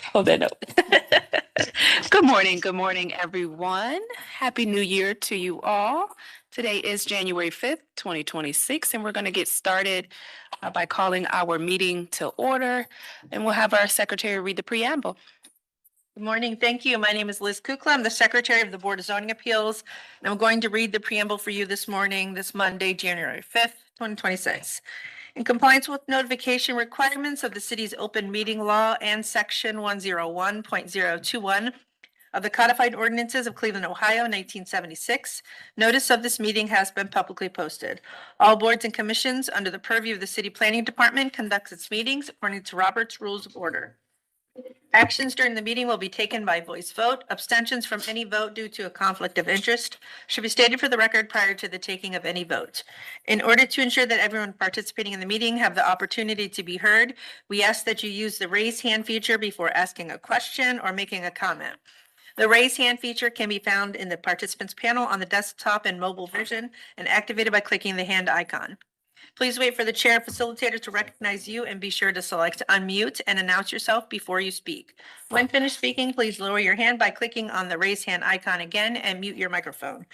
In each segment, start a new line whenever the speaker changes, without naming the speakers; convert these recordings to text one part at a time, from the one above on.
Hold that note. Good morning, everyone. Happy New Year to you all. Today is January 5th, 2026, and we're going to get started by calling our meeting to order, and we'll have our secretary read the preamble.
Good morning. Thank you. My name is Liz Kukla. I'm the Secretary of the Board of Zoning Appeals, and I'm going to read the preamble for you this morning, this Monday, January 5th, 2026. In compliance with notification requirements of the city's open meeting law and section 101.021 of the codified ordinances of Cleveland, Ohio, 1976, notice of this meeting has been publicly posted. All boards and commissions under the purview of the City Planning Department conducts its meetings according to Robert's Rules of Order. Actions during the meeting will be taken by voice vote. Abstentions from any vote due to a conflict of interest should be stated for the record prior to the taking of any vote. In order to ensure that everyone participating in the meeting have the opportunity to be heard, we ask that you use the raise hand feature before asking a question or making a comment. The raise hand feature can be found in the participants panel on the desktop and mobile version and activated by clicking the hand icon. Please wait for the chair and facilitator to recognize you and be sure to select unmute and announce yourself before you speak. When finished speaking, please lower your hand by clicking on the raise hand icon again and mute your microphone.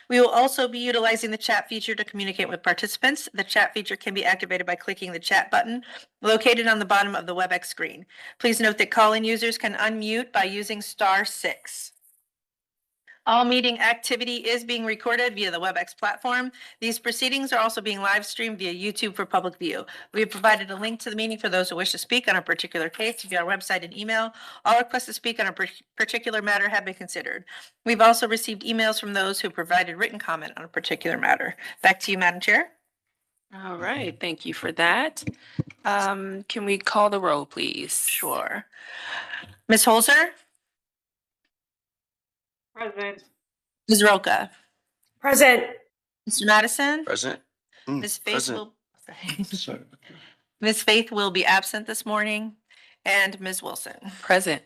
We will also be utilizing the chat feature to communicate with participants. The chat feature can be activated by clicking the chat button located on the bottom of the WebEx screen. Please note that call-in users can unmute by using *6. All meeting activity is being recorded via the WebEx platform. These proceedings are also being live streamed via YouTube for public view. We have provided a link to the meeting for those who wish to speak on a particular case via our website and email. All requests to speak on a particular matter have been considered. We've also received emails from those who provided written comment on a particular matter. Back to you, Madam Chair.
All right, thank you for that. Can we call the roll, please?
Sure. Ms. Holzer?
Present.
Ms. Roca?
Present.
Mr. Madison?
Present.
Ms. Faith
Present.
will, Ms. Faith will be absent this morning, and Ms. Wilson.
Present.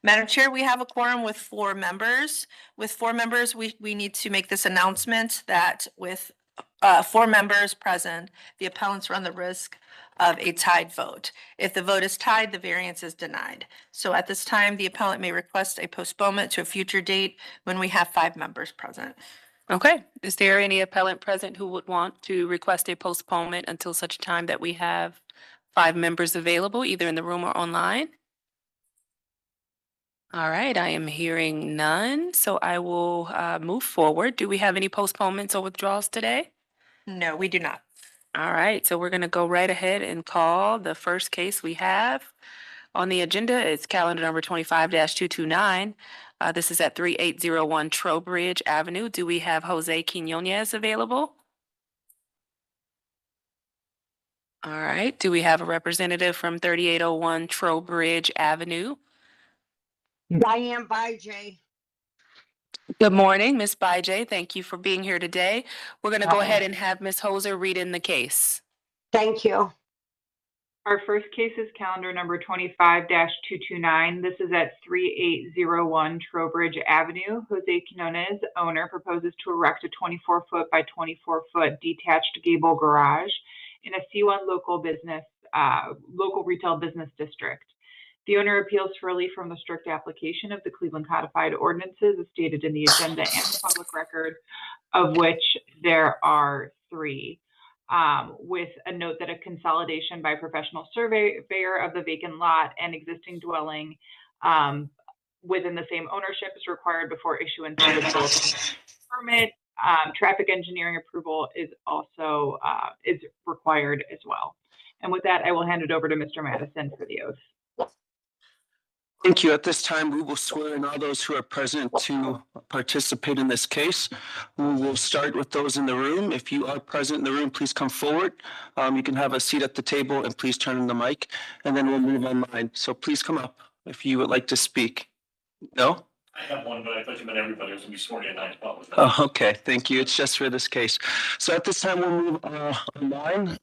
Madam Chair, we have a quorum with 4 members. With 4 members, we need to make this announcement that with 4 members present, the appellants run the risk of a tied vote. If the vote is tied, the variance is denied. So at this time, the appellant may request a postponement to a future date when we have 5 members present.
Okay, is there any appellant present who would want to request a postponement until such time that we have 5 members available, either in the room or online? All right, I am hearing none, so I will move forward. Do we have any postponements or withdrawals today?
No, we do not.
All right, so we're going to go right ahead and call the first case we have on the agenda. It's calendar number 25-229. This is at 3801 Trowbridge Avenue. Do we have Jose Quinones available? All right, do we have a representative from 3801 Trowbridge Avenue?
Diane Bijay.
Good morning, Ms. Bijay. Thank you for being here today. We're going to go ahead and have Ms. Holzer read in the case.
Thank you.
Our first case is calendar number 25-229. This is at 3801 Trowbridge Avenue. Jose Quinones, owner, proposes to erect a 24-foot by 24-foot detached gable garage in a C1 local retail business district. The owner appeals for relief from the strict application of the Cleveland Codified Ordinances as stated in the agenda and the public record, of which there are 3. With a note that a consolidation by professional surveyor of the vacant lot and existing dwelling within the same ownership is required before issuance of the building permit. Traffic engineering approval is also is required as well. And with that, I will hand it over to Mr. Madison for the oath.
Thank you. At this time, we will swear in all those who are present to participate in this case. We will start with those in the room. If you are present in the room, please come forward. You can have a seat at the table and please turn on the mic, and then we'll move online. So please come up if you would like to speak. No?
I have one, but I thought you meant everybody was going to be sworn in. I thought was that.
Oh, okay. Thank you. It's just for this case. So at this time, we'll move online.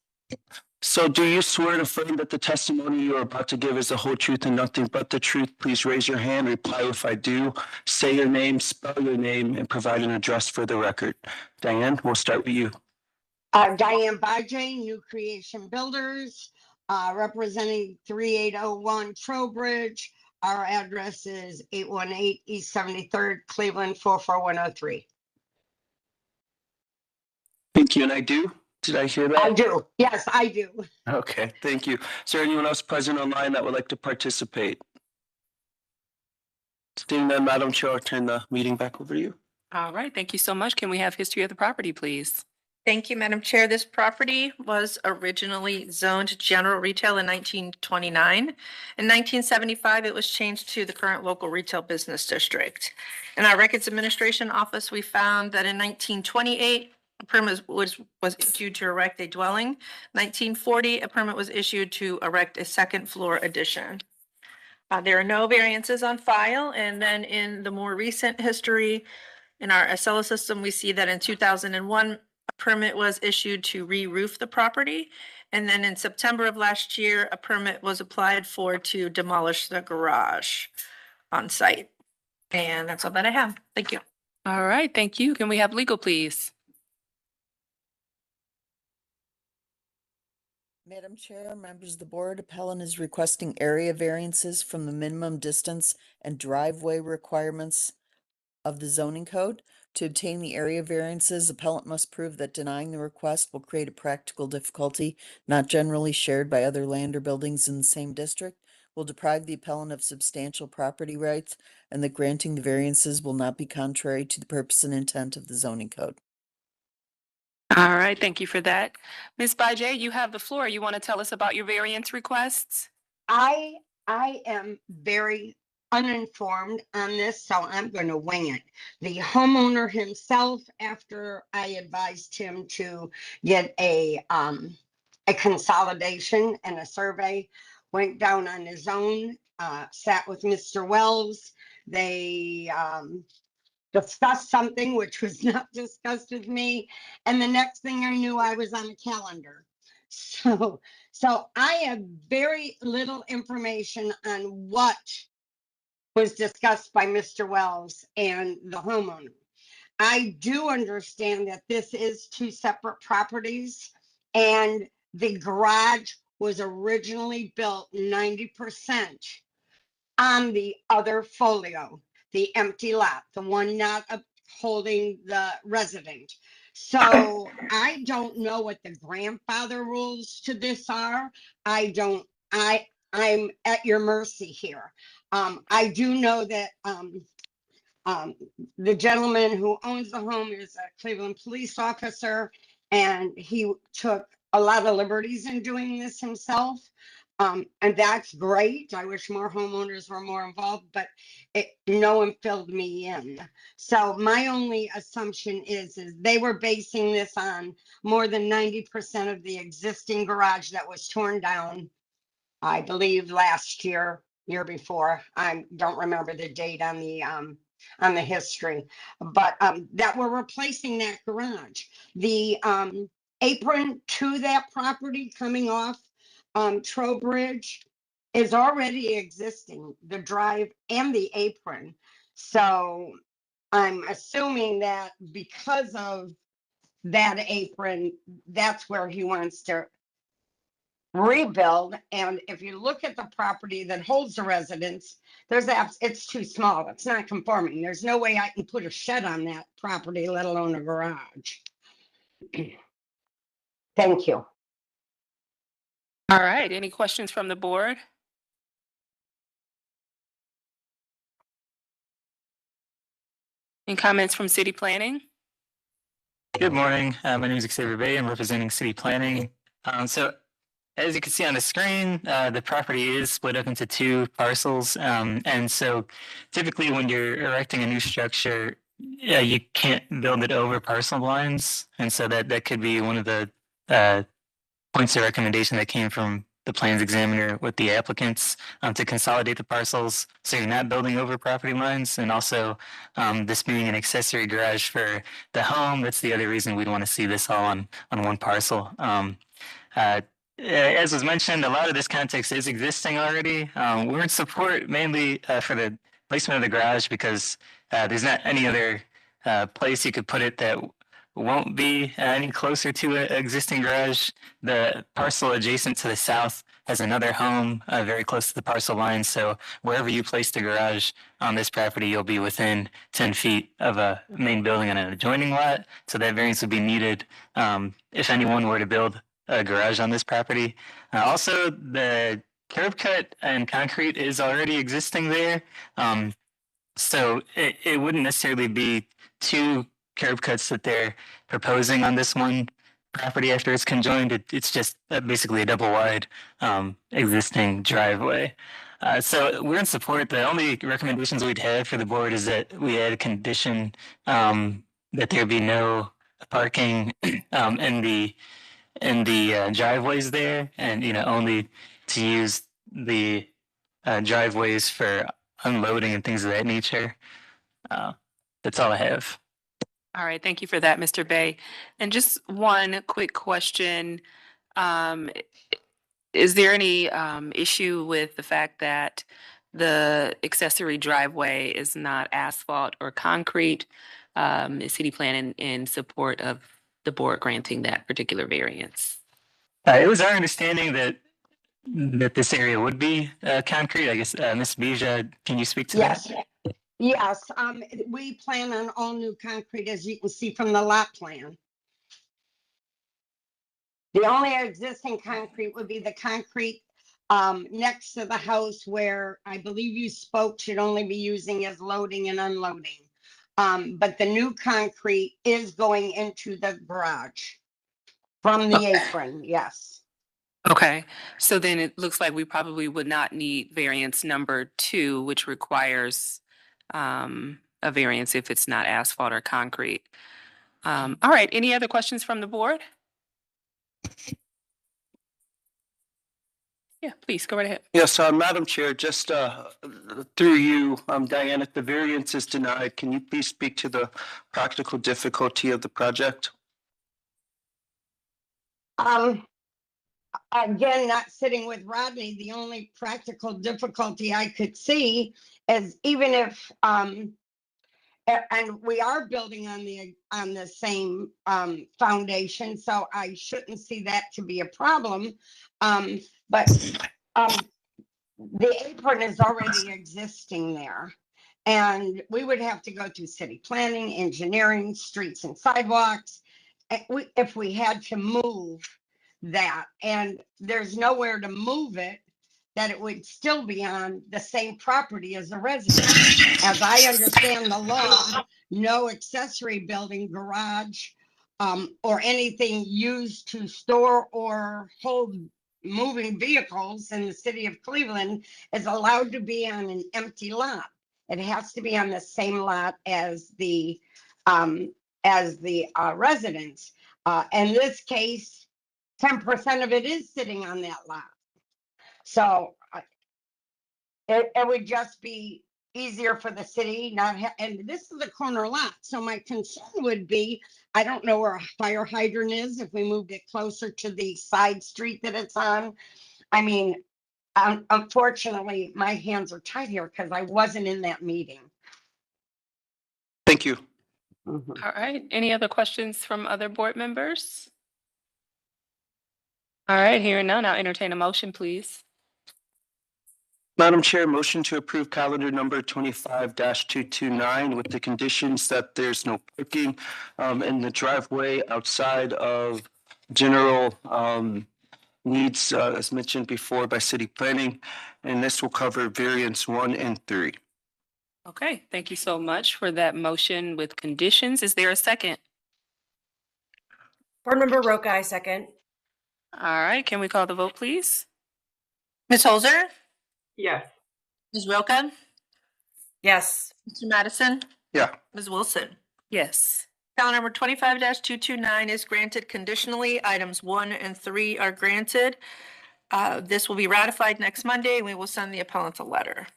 So do you swear and affirm that the testimony you are about to give is the whole truth and nothing but the truth? Please raise your hand, reply if I do, say your name, spell your name, and provide an address for the record. Diane, we'll start with you.
Diane Bijay, New Creation Builders, representing 3801 Trowbridge. Our address is 818 East 73rd, Cleveland, 44103.
Thank you, and I do. Did I hear that?
I do. Yes, I do.
Okay, thank you. Is there anyone else present online that would like to participate? Seeing none, Madam Chair, I'll turn the meeting back over to you.
All right, thank you so much. Can we have history of the property, please?
Thank you, Madam Chair. This property was originally zoned general retail in 1929. In 1975, it was changed to the current local retail business district. In our Records Administration Office, we found that in 1928, a permit was issued to erect a dwelling. 1940, a permit was issued to erect a second floor addition. There are no variances on file. And then in the more recent history, in our Acela system, we see that in 2001, a permit was issued to re-roof the property. And then in September of last year, a permit was applied for to demolish the garage on site. And that's all that I have. Thank you.
All right, thank you. Can we have legal, please?
Madam Chair, members of the board, appellant is requesting area variances from the minimum distance and driveway requirements of the zoning code. To obtain the area variances, appellant must prove that denying the request will create a practical difficulty not generally shared by other land or buildings in the same district, will deprive the appellant of substantial property rights, and that granting the variances will not be contrary to the purpose and intent of the zoning code.
All right, thank you for that. Ms. Bajay, you have the floor. You want to tell us about your variance requests?
I am very uninformed on this, so I'm going to wing it. The homeowner himself, after I advised him to get a consolidation and a survey, went down on his own, sat with Mr. Wells. They discussed something which was not discussed with me. And the next thing I knew, I was on a calendar. So I have very little information on what was discussed by Mr. Wells and the homeowner. I do understand that this is two separate properties, and the garage was originally built 90% on the other folio, the empty lot, the one not upholding the resident. So I don't know what the grandfather rules to this are. I'm at your mercy here. I do know that the gentleman who owns the home is a Cleveland police officer, and he took a lot of liberties in doing this himself. And that's great. I wish more homeowners were more involved, but no one filled me in. So my only assumption is they were basing this on more than 90% of the existing garage that was torn down, I believe last year before. I don't remember the date on the history, but that we're replacing that garage. The apron to that property coming off Trowbridge is already existing, the drive and the apron. So I'm assuming that because of that apron, that's where he wants to rebuild. And if you look at the property that holds the residence, it's too small. It's not conforming. There's no way I can put a shed on that property, let alone a garage. Thank you.
All right, any questions from the board? Any comments from city planning?
Good morning. My name is Xavier Bay. I'm representing city planning. So as you can see on the screen, the property is split up into two parcels. And so typically when you're erecting a new structure, you can't build it over parcel lines. And so that could be one of the points of recommendation that came from the plans examiner with the applicants to consolidate the parcels, so you're not building over property lines. And also this being an accessory garage for the home, that's the other reason we'd want to see this all on one parcel. As was mentioned, a lot of this context is existing already. We're in support mainly for the placement of the garage because there's not any other place you could put it that won't be any closer to an existing garage. The parcel adjacent to the south has another home very close to the parcel line. So wherever you place the garage on this property, you'll be within 10 feet of a main building on an adjoining lot. So that variance would be needed if anyone were to build a garage on this property. Also, the curb cut and concrete is already existing there. So it wouldn't necessarily be two curb cuts that they're proposing on this one property after it's conjoined. It's just basically a double wide existing driveway. So we're in support. The only recommendations we'd have for the board is that we add a condition that there be no parking in the driveways there, and only to use the driveways for unloading and things of that nature. That's all I have.
All right, thank you for that, Mr. Bay. And just one quick question. Is there any issue with the fact that the accessory driveway is not asphalt or concrete? Is city planning in support of the board granting that particular variance?
It was our understanding that this area would be concrete. I guess Ms. Bija, can you speak to that?
Yes, yes, we plan on all new concrete, as you can see from the lot plan. The only existing concrete would be the concrete next to the house where I believe you spoke should only be using as loading and unloading. But the new concrete is going into the garage from the apron, yes.
Okay, so then it looks like we probably would not need variance number 2, which requires a variance if it's not asphalt or concrete. All right, any other questions from the board? Yeah, please go right ahead.
Yes, Madam Chair, just through you, Diane, if the variance is denied, can you please speak to the practical difficulty of the project?
Again, not sitting with Rodney, the only practical difficulty I could see is even if, and we are building on the same foundation, so I shouldn't see that to be a problem. But the apron is already existing there. And we would have to go through city planning, engineering, streets and sidewalks. If we had to move that, and there's nowhere to move it, that it would still be on the same property as a residence. As I understand the law, no accessory building, garage, or anything used to store or hold moving vehicles in the city of Cleveland is allowed to be on an empty lot. It has to be on the same lot as the residence. In this case, 10% of it is sitting on that lot. So it would just be easier for the city and this is a corner lot. So my concern would be, I don't know where a fire hydrant is if we moved it closer to the side street that it's on. I mean, unfortunately, my hands are tied here because I wasn't in that meeting.
Thank you.
Mhm.
All right, any other questions from other board members? All right, hearing none, I'll entertain a motion, please.
Madam Chair, motion to approve calendar number 25-229 with the conditions that there's no parking in the driveway outside of general needs as mentioned before by city planning. And this will cover variance 1 and 3.
Okay, thank you so much for that motion with conditions. Is there a second?
Board Member Roca, I second.
All right, can we call the vote, please?
Ms. Holzer,
Yes.
Ms. Roca,
Yes.
Mr. Madison,
Yeah.
Ms. Wilson.
Yes.
Calendar number 25-229 is granted conditionally. Items 1 and 3 are granted. This will be ratified next Monday, and we will send the appellant a letter.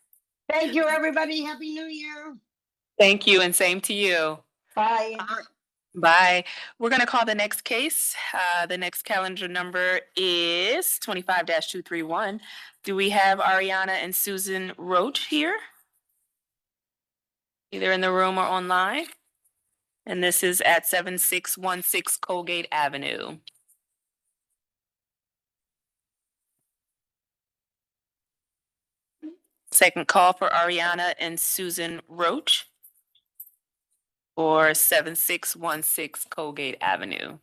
Thank you, everybody. Happy New Year.
Thank you, and same to you.
Bye.
Bye. We're going to call the next case. The next calendar number is 25-231. Do we have Ariana and Susan Roach here? Either in the room or online? And this is at 7616 Colgate Avenue. Second call for Ariana and Susan Roach for 7616 Colgate Avenue.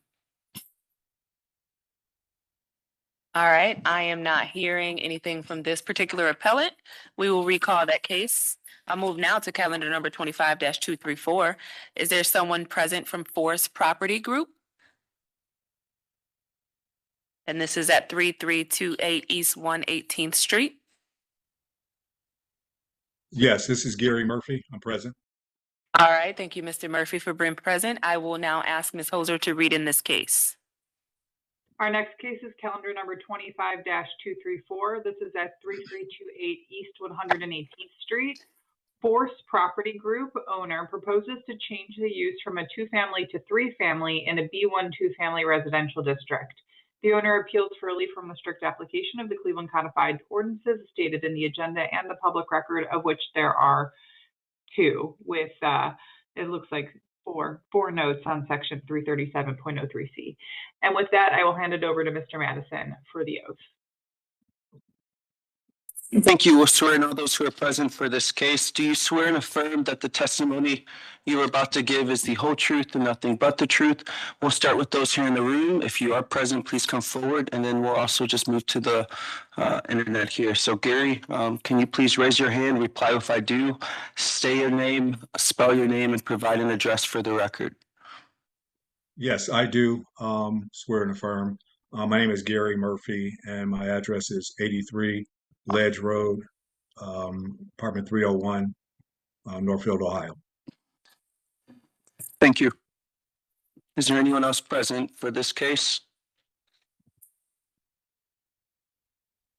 All right, I am not hearing anything from this particular appellant. We will recall that case. I'll move now to calendar number 25-234. Is there someone present from Forest Property Group? And this is at 3328 East 118th Street.
Yes, this is Gary Murphy. I'm present.
All right, thank you, Mr. Murphy, for being present. I will now ask Ms. Hoser to read in this case.
Our next case is calendar number 25-234. This is at 3328 East 118th Street. Forest Property Group owner proposes to change the use from a 2-family to 3-family in a B1 2-family residential district. The owner appeals for relief from the strict application of the Cleveland Codified Ordinances stated in the agenda and the public record, of which there are 2, with it looks like four notes on section 337.03C. And with that, I will hand it over to Mr. Madison for the oath.
Thank you. We'll swear in all those who are present for this case. Do you swear and affirm that the testimony you are about to give is the whole truth and nothing but the truth? We'll start with those here in the room. If you are present, please come forward, and then we'll also just move to the internet here. So Gary, can you please raise your hand, reply if I do, say your name, spell your name, and provide an address for the record?
Yes, I do swear and affirm. My name is Gary Murphy, and my address is 83 Ledge Road, apartment 301, Northfield, Ohio.
Thank you. Is there anyone else present for this case?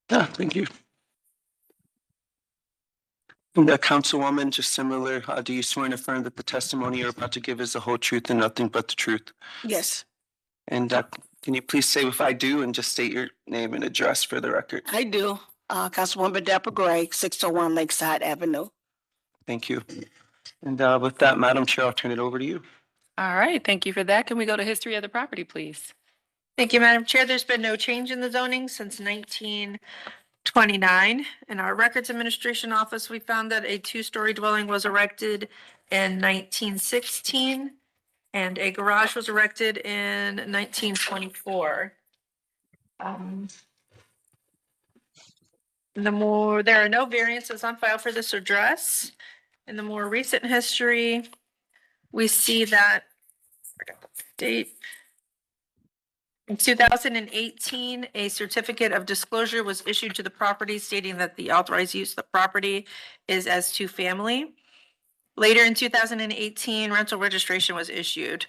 Thank you. And Councilwoman, just similar, do you swear and affirm that the testimony you're about to give is the whole truth and nothing but the truth?
Yes,
And can you please say if I do and just state your name and address for the record?
I do. Councilwoman Deborah Gray, 601 Lakeside Avenue.
Thank you. And with that, Madam Chair, I'll turn it over to you.
All right, thank you for that. Can we go to history of the property, please?
Thank you, Madam Chair. There's been no change in the zoning since 1929. In our Records Administration Office, we found that a 2-story dwelling was erected in 1916 and a garage was erected in 1924. There are no variances on file for this address. In the more recent history, we see that date. In 2018, a certificate of disclosure was issued to the property stating that the authorized use of the property is as 2-family. Later in 2018, rental registration was issued.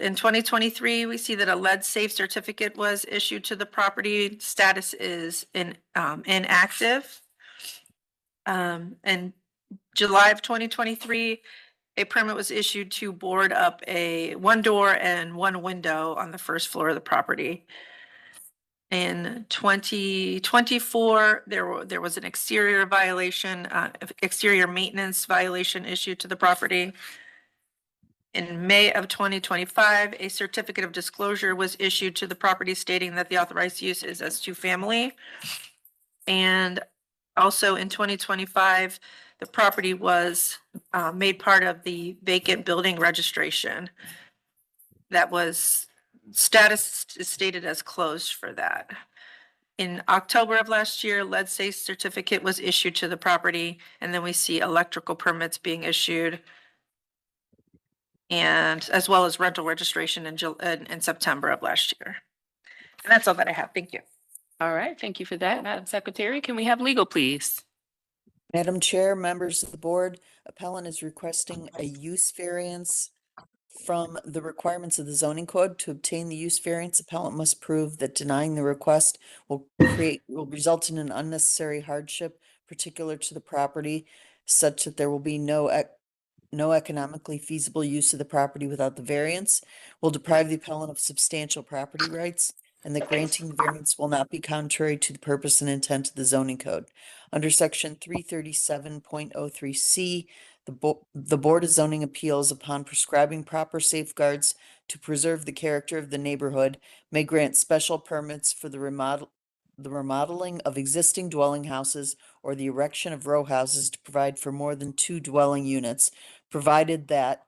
In 2023, we see that a lead safe certificate was issued to the property. Status is inactive. In July of 2023, a permit was issued to board up a 1-door and 1 window on the first floor of the property. In 2024, there was an exterior violation, exterior maintenance violation issued to the property. In May of 2025, a certificate of disclosure was issued to the property stating that the authorized use is as 2-family. And also in 2025, the property was made part of the vacant building registration. That was status is stated as closed for that. In October of last year, lead safe certificate was issued to the property, and then we see electrical permits being issued, and as well as rental registration in September of last year. And that's all that I have. Thank you.
All right, thank you for that. Madam Secretary, can we have legal, please?
Madam Chair, members of the board, appellant is requesting a use variance from the requirements of the zoning code. To obtain the use variance, appellant must prove that denying the request will result in an unnecessary hardship particular to the property, such that there will be no economically feasible use of the property without the variance, will deprive the appellant of substantial property rights, and that granting the variance will not be contrary to the purpose and intent of the zoning code. Under section 337.03C, The Board of Zoning Appeals, upon prescribing proper safeguards to preserve the character of the neighborhood, may grant special permits for the remodeling of existing dwelling houses or the erection of row houses to provide for more than 2 dwelling units, provided that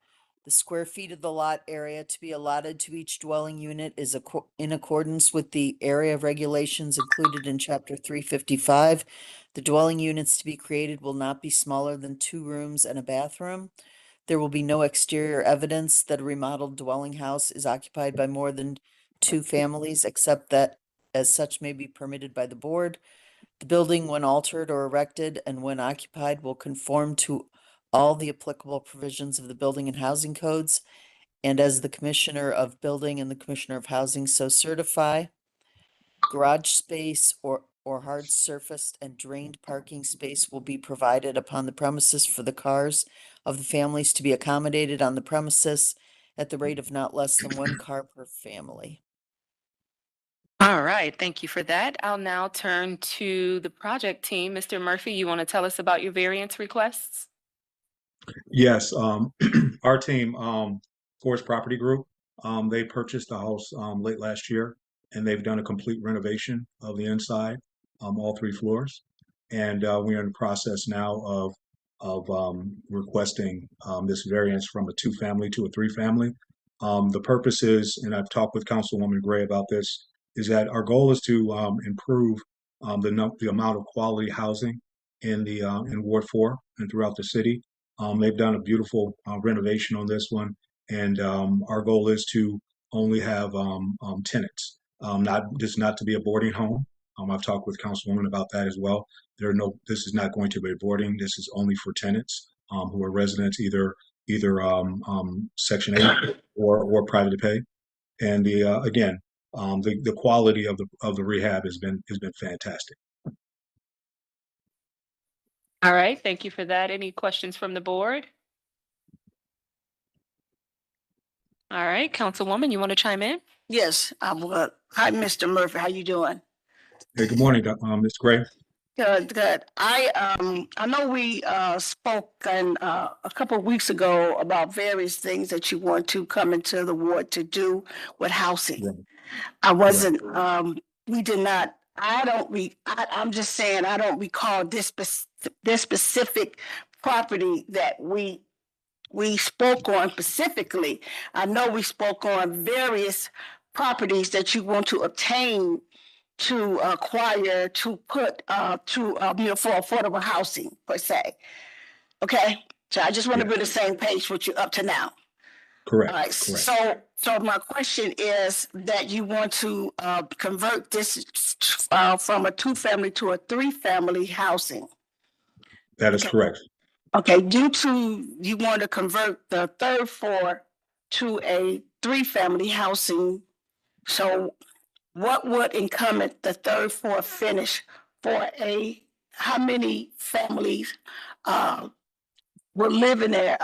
the square feet of the lot area to be allotted to each dwelling unit is in accordance with the area regulations included in Chapter 355. The dwelling units to be created will not be smaller than 2 rooms and a bathroom. There will be no exterior evidence that a remodeled dwelling house is occupied by more than 2 families, except that as such may be permitted by the board. The building, when altered or erected and when occupied, will conform to all the applicable provisions of the building and housing codes. And as the Commissioner of Building and the Commissioner of Housing so certify, garage space or hard surfaced and drained parking space will be provided upon the premises for the cars of the families to be accommodated on the premises at the rate of not less than 1 car per family.
All right, thank you for that. I'll now turn to the project team. Mr. Murphy, you want to tell us about your variance requests?
Yes, our team, Forest Property Group, they purchased the house late last year, and they've done a complete renovation of the inside, all 3 floors. And we're in the process now of requesting this variance from a 2-family to a 3-family. The purpose is, and I've talked with Councilwoman Gray about this, is that our goal is to improve the amount of quality housing in Ward 4 and throughout the city. They've done a beautiful renovation on this one, and our goal is to only have tenants, not to be a boarding home. I've talked with Councilwoman about that as well. This is not going to be a boarding. This is only for tenants who are residents, either Section 8 or private pay. And the quality of the rehab has been fantastic.
All right, thank you for that. Any questions from the board? All right, Councilwoman, you want to chime in?
Yes, I would. Hi, Mr. Murphy. How you doing?
Hey, good morning, Ms. Gray.
Good, good. I know we spoke a couple of weeks ago about various things that you want to come into the ward to do with housing.
Right.
I wasn't. We did not. I'm just saying. I don't recall this specific property that we spoke on specifically. I know we spoke on various properties that you want to obtain to acquire to put for affordable housing per se. Okay, so I just want to be on the same page with you up to now.
Correct.
All right.
Correct.
So my question is that you want to convert this from a 2-family to a 3-family housing.
That is correct.
Okay. Due to you want to convert the 3rd floor to a 3-family housing, so what would incumbent the 3rd floor finish for how many families will live in there?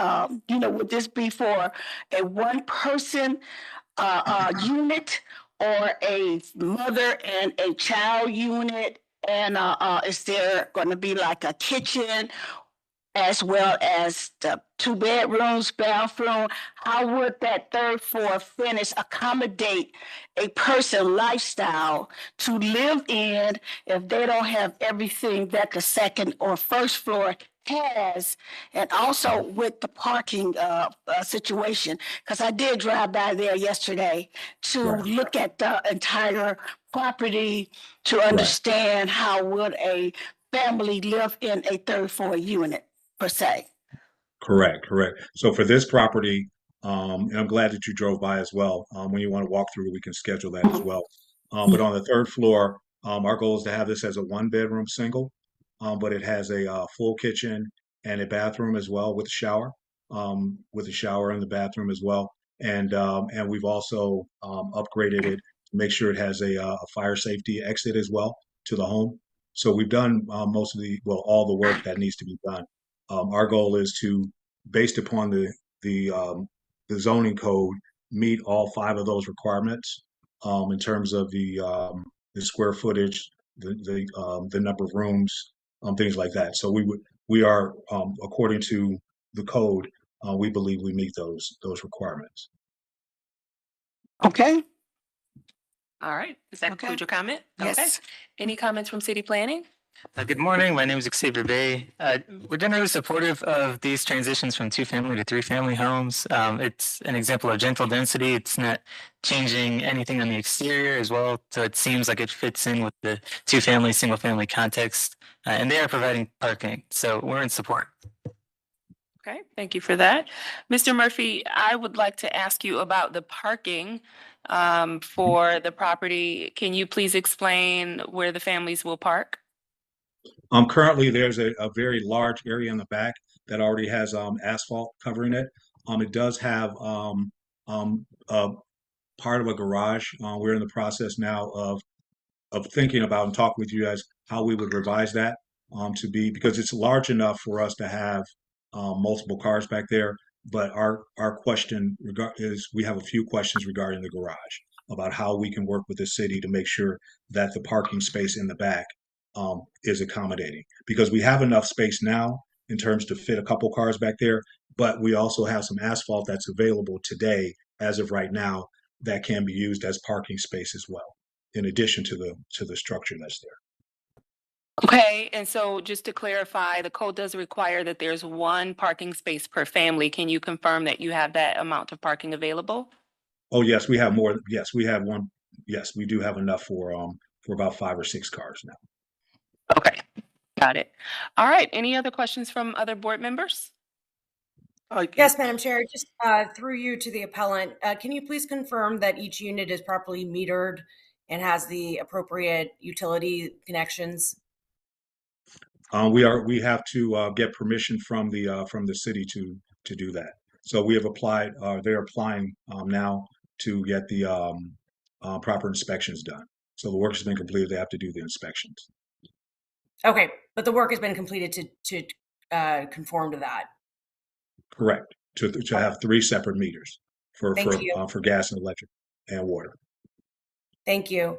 Would this be for a 1-person unit or a mother and a child unit? And is there going to be like a kitchen as well as the 2 bedrooms, bathroom? How would that 3rd floor finish accommodate a person lifestyle to live in if they don't have everything that the 2nd or 1st floor has? And also with the parking situation, because I did drive by there yesterday to look at the entire property to understand how would a family live in a 3rd floor unit per se.
Correct. So for this property, and I'm glad that you drove by as well. When you want to walk through, we can schedule that as well. But on the 3rd floor, our goal is to have this as a 1-bedroom single, but it has a full kitchen and a bathroom as well with a shower, in the bathroom as well. And we've also upgraded it to make sure it has a fire safety exit as well to the home. So we've done all the work that needs to be done. Our goal is to, based upon the zoning code, meet all 5 of those requirements in terms of the square footage, the number of rooms, things like that. So we are according to the code, we believe we meet those requirements.
Okay,
All right. Does that
Okay.
conclude your comment? Okay.
yes.
Any comments from city planning?
Good morning. My name is Xavier Bay. We're generally supportive of these transitions from 2-family to 3-family homes. It's an example of gentle density. It's not changing anything on the exterior as well. So it seems like it fits in with the 2-family, single-family context. And they are providing parking. So we're in support.
Okay, thank you for that. Mr. Murphy, I would like to ask you about the parking for the property. Can you please explain where the families will park?
Currently, there's a very large area in the back that already has asphalt covering it. It does have a part of a garage. We're in the process now of thinking about and talking with you guys how we would revise that to be, because it's large enough for us to have multiple cars back there. But our question is we have a few questions regarding the garage about how we can work with the city to make sure that the parking space in the back is accommodating, because we have enough space now in terms to fit a couple cars back there, but we also have some asphalt that's available today as of right now that can be used as parking space as well, in addition to the structure that's there.
Okay, and so just to clarify, the code does require that there's one parking space per family. Can you confirm that you have that amount of parking available?
Oh, yes, we have more. Yes, we have one. Yes, we do have enough for about 5 or 6 cars now.
Okay, got it. All right, any other questions from other board members?
Yes, Madam Chair, just through you to the appellant, can you please confirm that each unit is properly metered and has the appropriate utility connections?
We have to get permission from the city to do that. So we have applied. They're applying now to get the proper inspections done. So the work has been completed. They have to do the inspections.
Okay, but the work has been completed to conform to that.
Correct. To have 3 separate meters for
Thank you.
for gas and electric and water.
Thank you.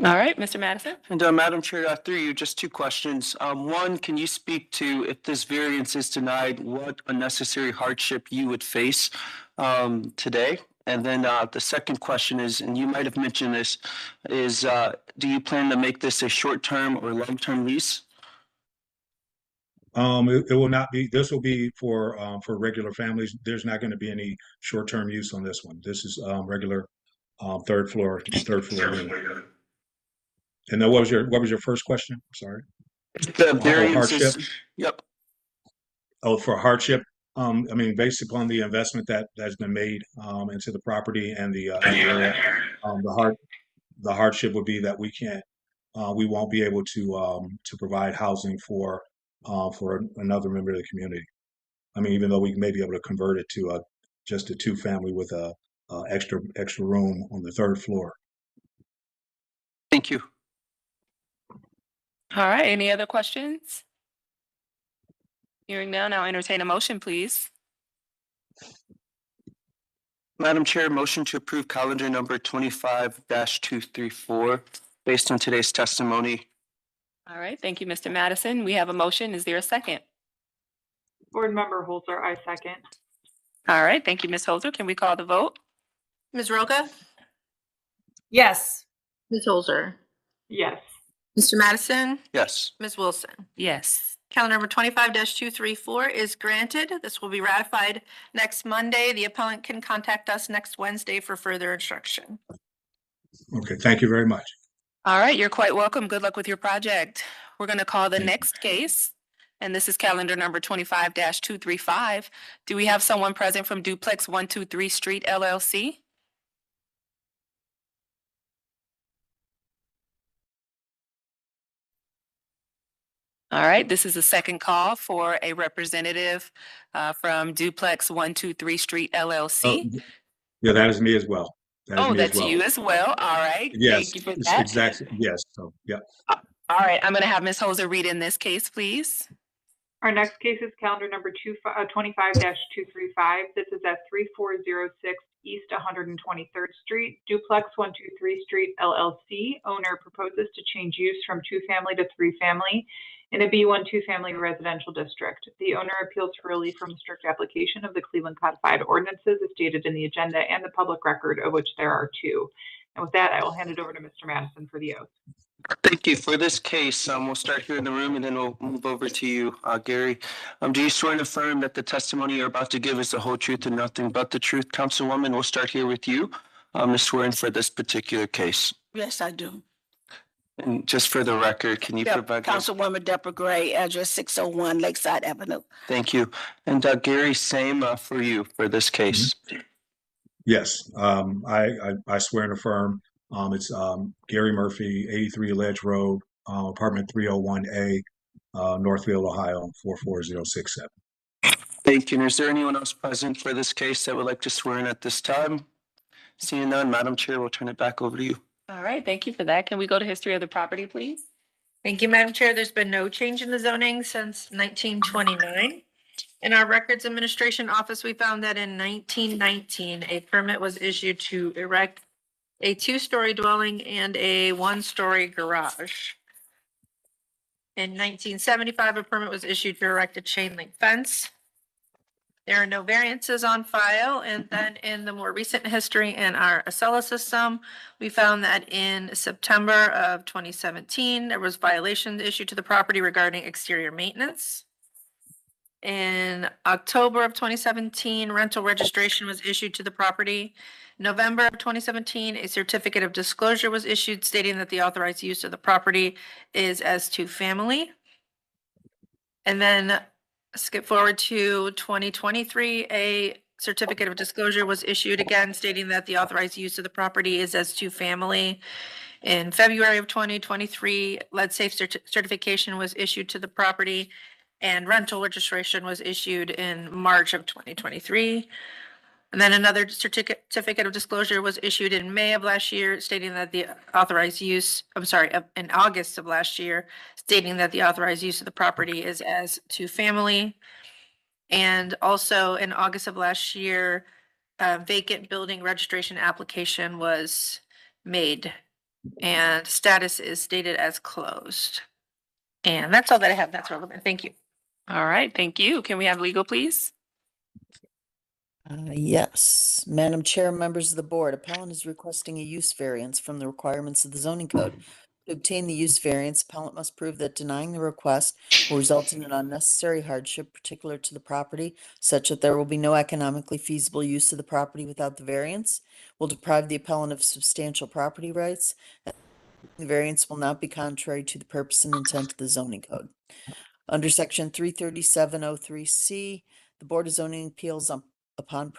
All right, Mr. Madison?
And Madam Chair, through you, just 2 questions. One, can you speak to, if this variance is denied, what unnecessary hardship you would face today? And then the second question is, and you might have mentioned this, is do you plan to make this a short-term or long-term lease?
It will not be. This will be for regular families. There's not going to be any short-term use on this one. This is regular third floor unit. And then what was your first question? Sorry.
The variance
hardship?
is, yep.
Oh, for hardship. I mean, based upon the investment that has been made into the property and the area, the hardship would be that we won't be able to provide housing for another member of the community. I mean, even though we may be able to convert it to just a 2-family with a extra room on the 3rd floor.
Thank you.
All right, any other questions? Hearing none, I'll entertain a motion, please.
Madam Chair, motion to approve calendar number 25-234 based on today's testimony.
All right, thank you, Mr. Madison. We have a motion. Is there a second?
Board Member Holzer, I second.
All right, thank you, Ms. Holzer. Can we call the vote?
Ms. Roca?
Yes.
Ms. Holzer?
Yes.
Mr. Madison?
Yes.
Ms. Wilson?
Yes.
Calendar number 25-234 is granted. This will be ratified next Monday. The appellant can contact us next Wednesday for further instruction.
Okay, thank you very much.
All right, you're quite welcome. Good luck with your project. We're going to call the
Thank you.
next case, and this is calendar number 25-235. Do we have someone present from Duplex 123 Street LLC? All right, this is the second call for a representative from Duplex 123 Street LLC.
Yeah, that is me as well. That is
Oh,
me as
that's
well.
you as well. All right.
Yes,
Thank you for
it's
that.
exactly. Yes. So, yeah.
All right, I'm going to have Ms. Holzer read in this case, please.
Our next case is calendar number 25-235. This is at 3406 East 123rd Street, Duplex 123 Street LLC. Owner proposes to change use from 2-family to 3-family in a B1 two-family residential district. The owner appeals for relief from strict application of the Cleveland Codified Ordinances as stated in the agenda and the public record, of which there are two. And with that, I will hand it over to Mr. Madison for the oath.
Thank you. For this case, we'll start here in the room and then we'll move over to you, Gary. Do you swear and affirm that the testimony you're about to give is the whole truth and nothing but the truth? Councilwoman, we'll start here with you. Swearing for this particular case.
Yes, I do.
And just for the record, can you provide?
Councilwoman Deborah Gray, address 601 Lakeside Avenue.
Thank you. And Gary, same for you for this case.
Yes, I swear and affirm. It's Gary Murphy, 83 Ledge Road, apartment 301A, Northfield, Ohio, 44067.
Thank you. And is there anyone else present for this case that would like to swear in at this time? Seeing none, Madam Chair, we'll turn it back over to you.
All right, thank you for that. Can we go to history of the property, please?
Thank you, Madam Chair. There's been no change in the zoning since 1929. In our Records Administration Office, we found that in 1919, a permit was issued to erect a two-story dwelling and a one-story garage. In 1975, a permit was issued to erect a chain link fence. There are no variances on file. And then in the more recent history in our Acela system, we found that in September of 2017, there was violations issued to the property regarding exterior maintenance. In October of 2017, rental registration was issued to the property. November of 2017, a certificate of disclosure was issued stating that the authorized use of the property is as two-family. And then skip forward to 2023, a certificate of disclosure was issued again stating that the authorized use of the property is as two-family. In February of 2023, lead safe certification was issued to the property and rental registration was issued in March of 2023. And then another certificate of disclosure was issued in May of last year stating that the authorized use, in August of last year, stating that the authorized use of the property is as two-family. And also in August of last year, a vacant building registration application was made and status is stated as closed. And that's all that I have that's relevant. Thank you.
All right, thank you. Can we have legal, please?
Yes, Madam Chair, members of the board, appellant is requesting a use variance from the requirements of the zoning code. To obtain the use variance, appellant must prove that denying the request will result in an unnecessary hardship particular to the property, such that there will be no economically feasible use of the property without the variance, will deprive the appellant of substantial property rights. The variance will not be contrary to the purpose and intent of the zoning code. Under section 33703C, the Board of Zoning Appeals upon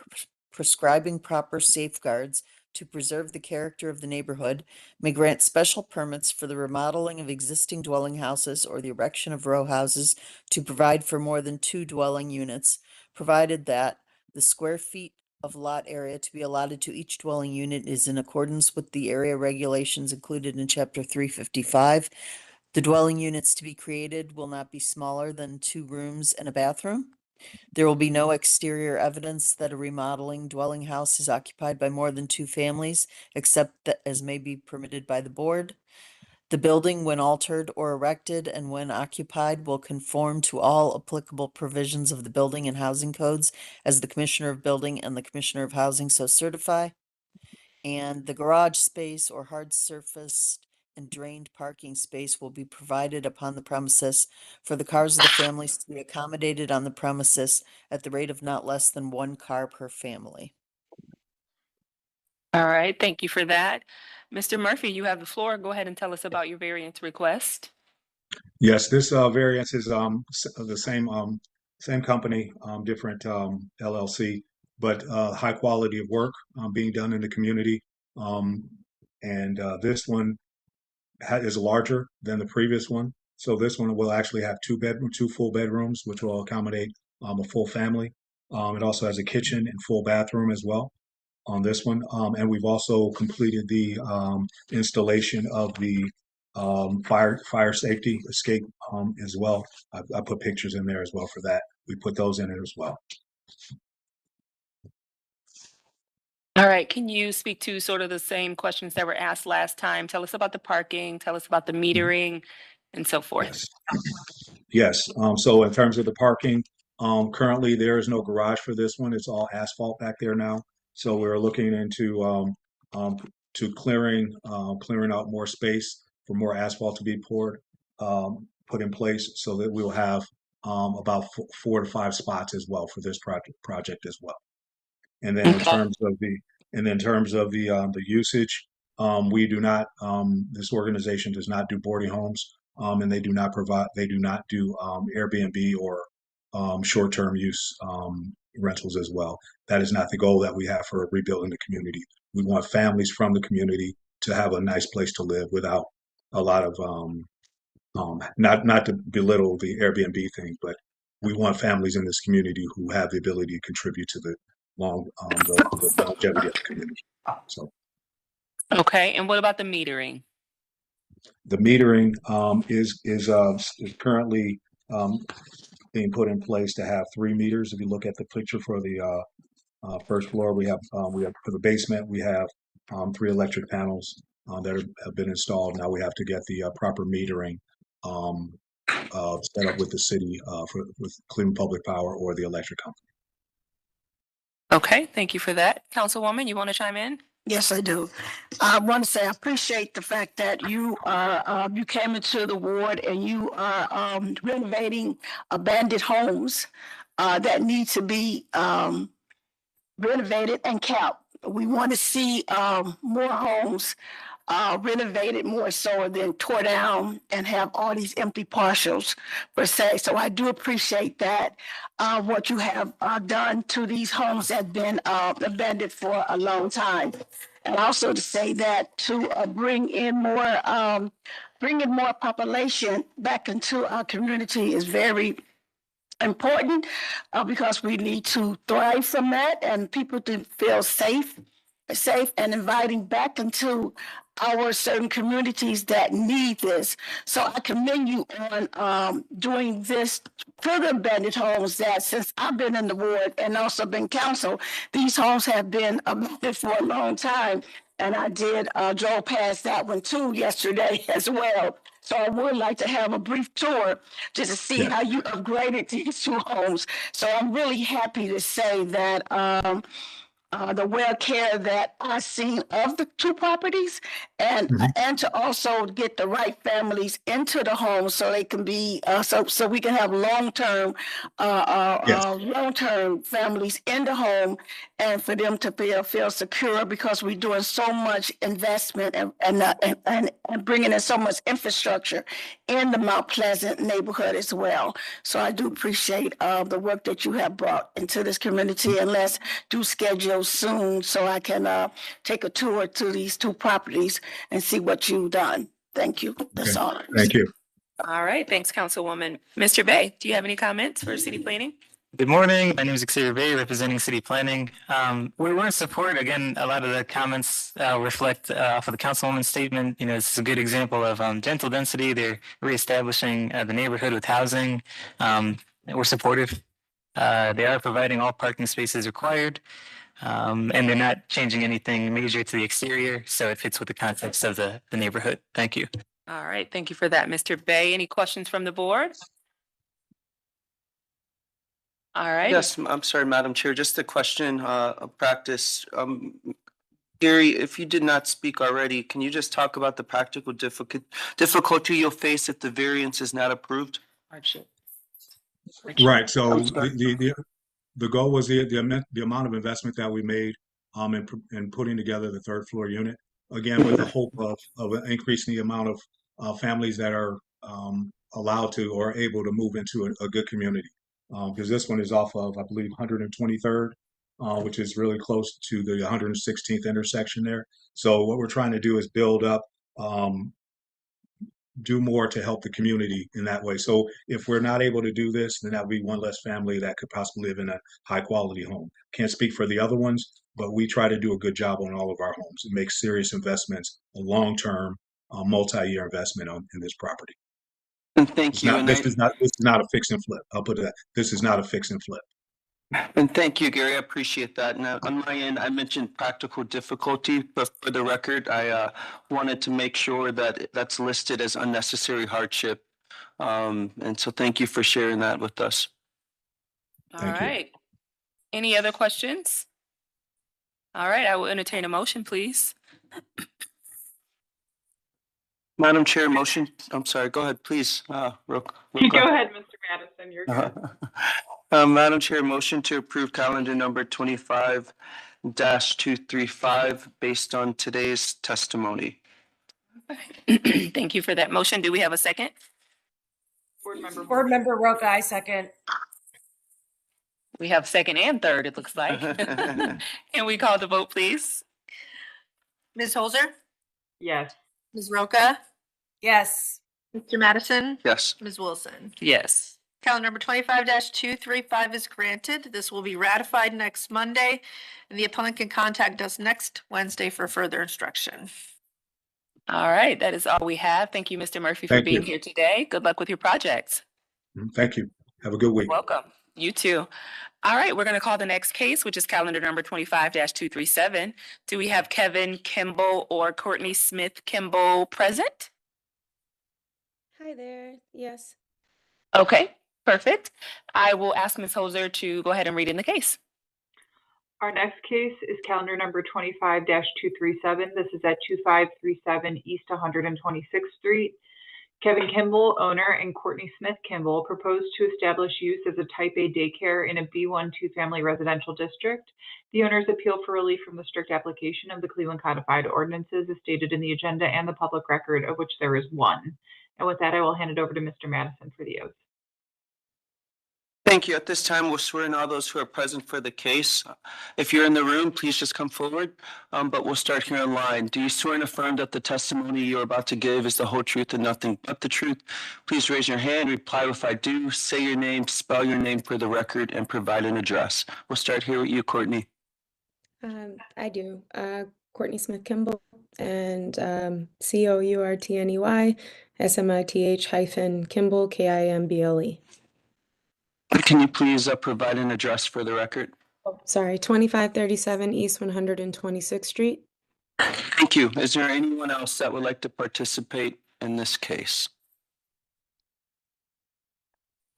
prescribing proper safeguards to preserve the character of the neighborhood, may grant special permits for the remodeling of existing dwelling houses or the erection of row houses to provide for more than two dwelling units, provided that the square feet of lot area to be allotted to each dwelling unit is in accordance with the area regulations included in Chapter 355. The dwelling units to be created will not be smaller than 2 rooms and a bathroom. There will be no exterior evidence that a remodeling dwelling house is occupied by more than 2 families, except that as may be permitted by the board. The building, when altered or erected and when occupied, will conform to all applicable provisions of the building and housing codes as the Commissioner of Building and the Commissioner of Housing so certify. And the garage space or hard surface and drained parking space will be provided upon the premises for the cars of the families to be accommodated on the premises at the rate of not less than 1 car per family.
All right, thank you for that. Mr. Murphy, you have the floor. Go ahead and tell us about your variance request.
Yes, this variance is the same company, different LLC, but high quality of work being done in the community. And this one is larger than the previous one. So this one will actually have 2 full bedrooms, which will accommodate a full family. It also has a kitchen and full bathroom as well on this one. And we've also completed the installation of the fire safety escape as well. I put pictures in there as well for that. We put those in it as well.
All right, can you speak to sort of the same questions that were asked last time? Tell us about the parking, tell us about the metering and so forth.
Yes. Yes, so in terms of the parking, currently there is no garage for this one. It's all asphalt back there now. So we're looking into um, to clearing out more space for more asphalt to be put in place so that we'll have about 4 to 5 spots as well for this project as well. And then in
Okay.
terms of the usage, we do not, this organization does not do boarding homes, and they do not do Airbnb or short-term use rentals as well. That is not the goal that we have for rebuilding the community. We want families from the community to have a nice place to live without a lot of not to belittle the Airbnb thing, but we want families in this community who have the ability to contribute to the longevity of the community. So
Okay, and what about the metering?
the metering is currently being put in place to have 3 meters. If you look at the picture for the first floor, we have for the basement we have 3 electric panels that have been installed. Now we have to get the proper metering set up with the city with Cleveland Public Power or the electric company.
Okay, thank you for that. Councilwoman, you want to chime in?
Yes, I do. I want to say I appreciate the fact that you you came into the ward and you are renovating abandoned homes that need to be renovated and kept. We want to see more homes renovated more so than tore down and have all these empty partials per se. So I do appreciate that what you have done to these homes that have been abandoned for a long time. And also to say that to bringing more population back into our community is very important because we need to thrive from that and people to feel safe and inviting back into our certain communities that need this. So I commend you on doing this for the abandoned homes that since I've been in the ward and also been council, these homes have been abandoned for a long time. And I did drove past that one too yesterday as well. So I would like to have a brief tour just to see how you upgraded these 2 homes. So I'm really happy to say that the well care that I've seen of the 2 properties and to also get the right families into the home so they can be so we can have long-term families in the home and for them to feel secure because we're doing so much investment and bringing in so much infrastructure in the Mount Pleasant neighborhood as well. So I do appreciate the work that you have brought into this community, and let's do schedule soon so I can take a tour to these 2 properties and see what you've done. Thank you. That's all.
Thank you.
All right, thanks, Councilwoman. Mr. Bay, do you have any comments for city planning?
Good morning. My name is Xavier Bay, representing City Planning. We're in support. Again, a lot of the comments reflect off of the councilwoman's statement. You know, this is a good example of gentle density. They're reestablishing the neighborhood with housing. We're supportive. They are providing all parking spaces required. And they're not changing anything major to the exterior. So it fits with the context of the neighborhood. Thank you.
All right, thank you for that, Mr. Bay. Any questions from the board? All right.
Yes, I'm sorry, Madam Chair, just a question of practice. Gary, if you did not speak already, can you just talk about the practical difficulty you'll face if the variance is not approved?
Right. So the goal was the amount of investment that we made in putting together the 3rd floor unit. Again, with the hope of increasing the amount of families that are allowed to or able to move into a good community. Because this one is off of, I believe, 123rd, which is really close to the 116th intersection there. So what we're trying to do is build up, do more to help the community in that way. So if we're not able to do this, then that would be one less family that could possibly live in a high quality home. Can't speak for the other ones, but we try to do a good job on all of our homes and make serious investments, a long-term, multi-year investment in this property.
And thank you.
This is not a fix and flip. I'll put it that. This is not a fix and flip.
And thank you, Gary. I appreciate that. Now, on my end, I mentioned practical difficulty, but for the record, I wanted to make sure that that's listed as unnecessary hardship And so thank you for sharing that with us.
All
Thank you.
right. Any other questions? All right, I will entertain a motion, please.
Madam Chair, motion, I'm sorry, go ahead, please.
Go ahead, Mr. Madison, you're good.
Madam Chair, motion to approve calendar number 25-235 based on today's testimony.
Thank you for that motion. Do we have a second?
Board Member Roca, I second.
We have second and third, it looks like. Can we call the vote, please?
Ms. Holzer,
Yes.
Ms. Roca,
Yes.
Mr. Madison,
Yes.
Ms. Wilson.
Yes.
Calendar number 25-235 is granted. This will be ratified next Monday, and the appellant can contact us next Wednesday for further instruction.
All right, that is all we have. Thank you, Mr. Murphy, for
Thank
being
you.
here today. Good luck with your projects.
Thank you. Have a good week.
Welcome. You too. All right, we're going to call the next case, which is calendar number 25-237. Do we have Kevin Kimball or Courtney Smith Kimball present?
Hi there. Yes.
Okay, perfect. I will ask Ms. Holzer to go ahead and read in the case.
Our next case is calendar number 25-237. This is at 2537 East 126th Street. Kevin Kimball, owner, and Courtney Smith Kimball proposed to establish use as a type A daycare in a B1 two-family residential district. The owners appeal for relief from the strict application of the Cleveland Codified Ordinances as stated in the agenda and the public record, of which there is one. And with that, I will hand it over to Mr. Madison for the oath.
Thank you. At this time, we'll swear in all those who are present for the case. If you're in the room, please just come forward, but we'll start here in line. Do you swear and affirm that the testimony you're about to give is the whole truth and nothing but the truth? Please raise your hand, reply if I do, say your name, spell your name for the record, and provide an address. We'll start here with you, Courtney.
I do. Courtney Smith Kimball and COURTNEY SMITH-Kimball KIMBLE.
Can you please provide an address for the record?
Sorry, 2537 East 126th Street.
Thank you. Is there anyone else that would like to participate in this case?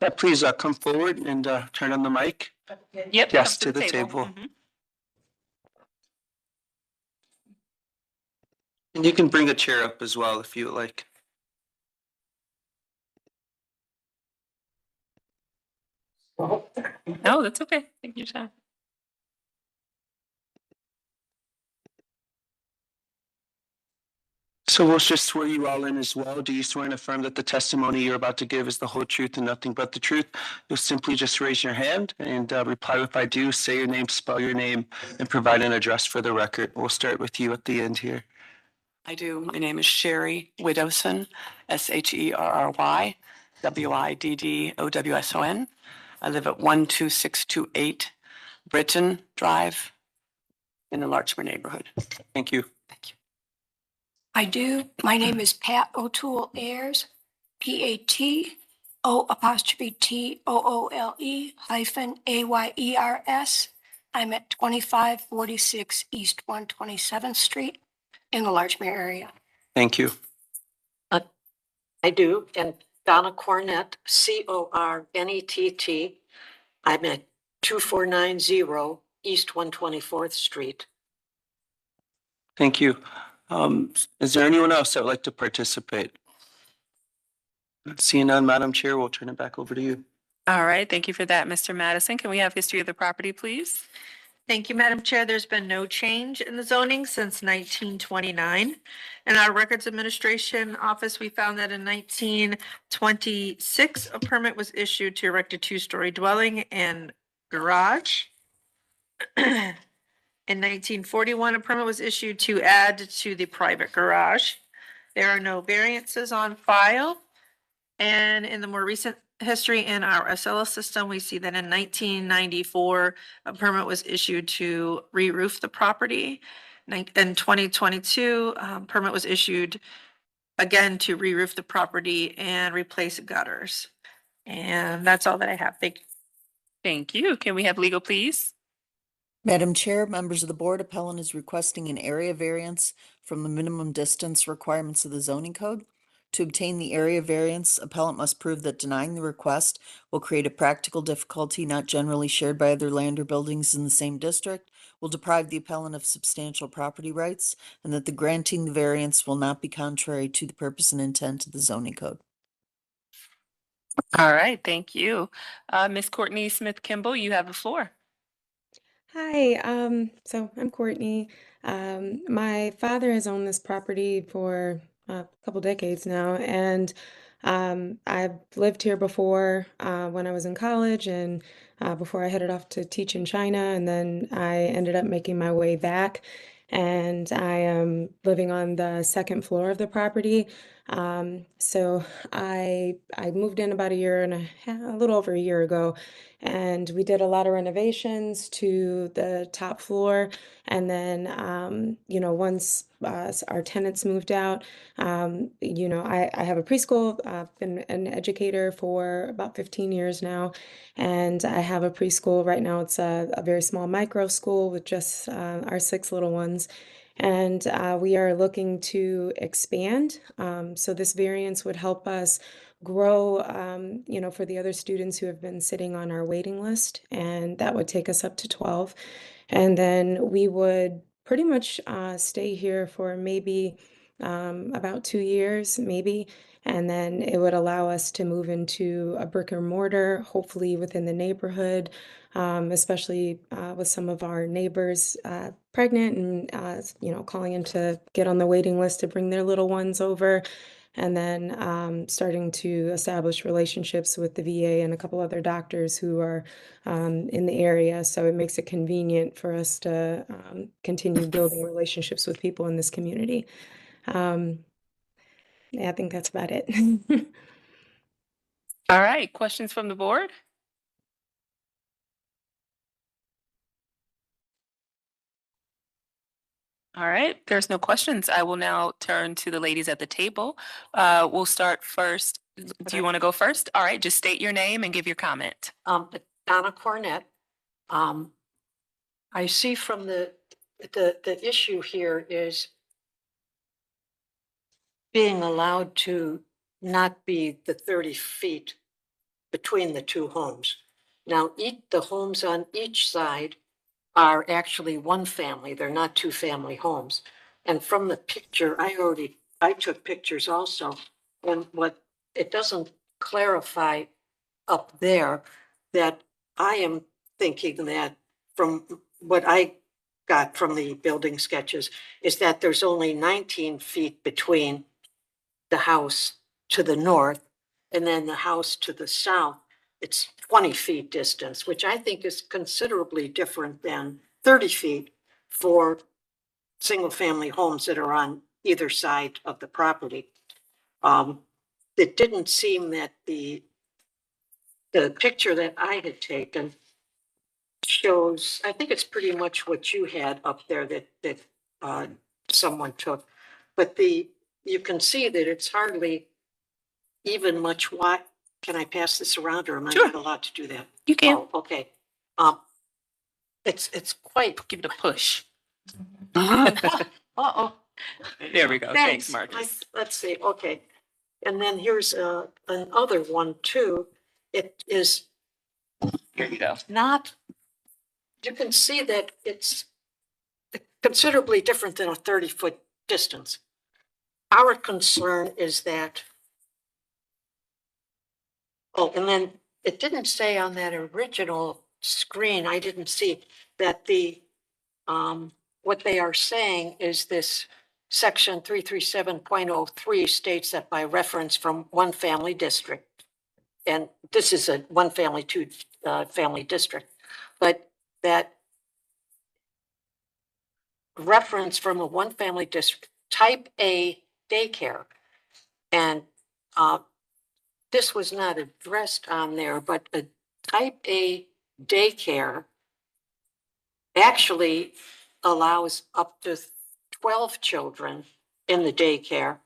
Yeah, please come forward and turn on the mic.
Yep.
Yes,
come
to the table.
Mhm.
And you can bring a chair up as well if you would like.
No, that's okay. Take your time.
So we'll just swear you all in as well. Do you swear and affirm that the testimony you're about to give is the whole truth and nothing but the truth? You'll simply just raise your hand and reply if I do, say your name, spell your name, and provide an address for the record. We'll start with you at the end here.
I do. My name is Sherry Widowson, SHERRY WIDDOWSON. I live at 12628 Britton Drive in the Larchmere neighborhood.
Thank you.
Thank you.
I do. My name is Pat O'Toole Ayers, PATO'Toole-AYERS. I'm at 2546 East 127th Street in the Larchmere area.
Thank you.
I do. And Donna Cornett, CORNETT. I'm at 2490 East 124th Street.
Thank you. Is there anyone else that would like to participate? Seeing none, Madam Chair, we'll turn it back over to you.
All right, thank you for that, Mr. Madison. Can we have history of the property, please?
Thank you, Madam Chair. There's been no change in the zoning since 1929. In our Records Administration Office, we found that in 1926, a permit was issued to erect a two-story dwelling and garage. In 1941, a permit was issued to add to the private garage. There are no variances on file. And in the more recent history in our SLS system, we see that in 1994, a permit was issued to re-roof the property. In 2022, permit was issued again to re-roof the property and replace gutters. And that's all that I have. Thank you.
Thank you. Can we have legal, please?
Madam Chair, members of the board, appellant is requesting an area variance from the minimum distance requirements of the zoning code To obtain the area variance, appellant must prove that denying the request will create a practical difficulty not generally shared by other land or buildings in the same district, will deprive the appellant of substantial property rights, and that the granting the variance will not be contrary to the purpose and intent of the zoning code.
All right, thank you. Ms. Courtney Smith Kimball, you have the floor.
Hi, so I'm Courtney. My father has owned this property for a couple decades now, and I've lived here before when I was in college and before I headed off to teach in China, and then I ended up making my way back, and I am living on the second floor of the property. So I moved in about a year and a little over a year ago, and we did a lot of renovations to the top floor. And then, once our tenants moved out, I have a preschool. I've been an educator for about 15 years now, and I have a preschool right now. It's a very small micro school with just our 6 little ones. And we are looking to expand. So this variance would help us grow, for the other students who have been sitting on our waiting list, and that would take us up to 12. And then we would pretty much stay here for maybe about 2 years, maybe. And then it would allow us to move into a brick and mortar, hopefully within the neighborhood, especially with some of our neighbors pregnant and, calling in to get on the waiting list to bring their little ones over. And then starting to establish relationships with the VA and a couple other doctors who are in the area. So it makes it convenient for us to continue building relationships with people in this community. Yeah, I think that's about it.
All right, questions from the board? All right, there's no questions. I will now turn to the ladies at the table. We'll start first. Do you want to go first? All right, just state your name and give your comment.
Donna Cornett. I see from the issue here is being allowed to not be the 30 feet between the two homes. Now, the homes on each side are actually one family. They're not two family homes. And from the picture, I took pictures also. And what it doesn't clarify up there, that I am thinking that from what I got from the building sketches is that there's only 19 feet between the house to the north and then the house to the south. It's 20 feet distance, which I think is considerably different than 30 feet for single family homes that are on either side of the property. It didn't seem that the picture that I had taken shows, I think it's pretty much what you had up there that someone took, but you can see that it's hardly even much wide. Can I pass this around, or am I not allowed to do that?
You can.
Oh, okay. It's quite.
Give it a push.
Uh-oh.
There we go. Thanks, Marcus.
Let's see. Okay. And then here's another one too. It is.
Here you go.
You can see that it's considerably different than a 30-foot distance. Our concern is that, and then it didn't say on that original screen, I didn't see that what they are saying is this section 337.03 states that by reference from one family district, and this is a one family, two family district, but that reference from a one family district, type A daycare. And this was not addressed on there, but a type A daycare actually allows up to 12 children in the daycare.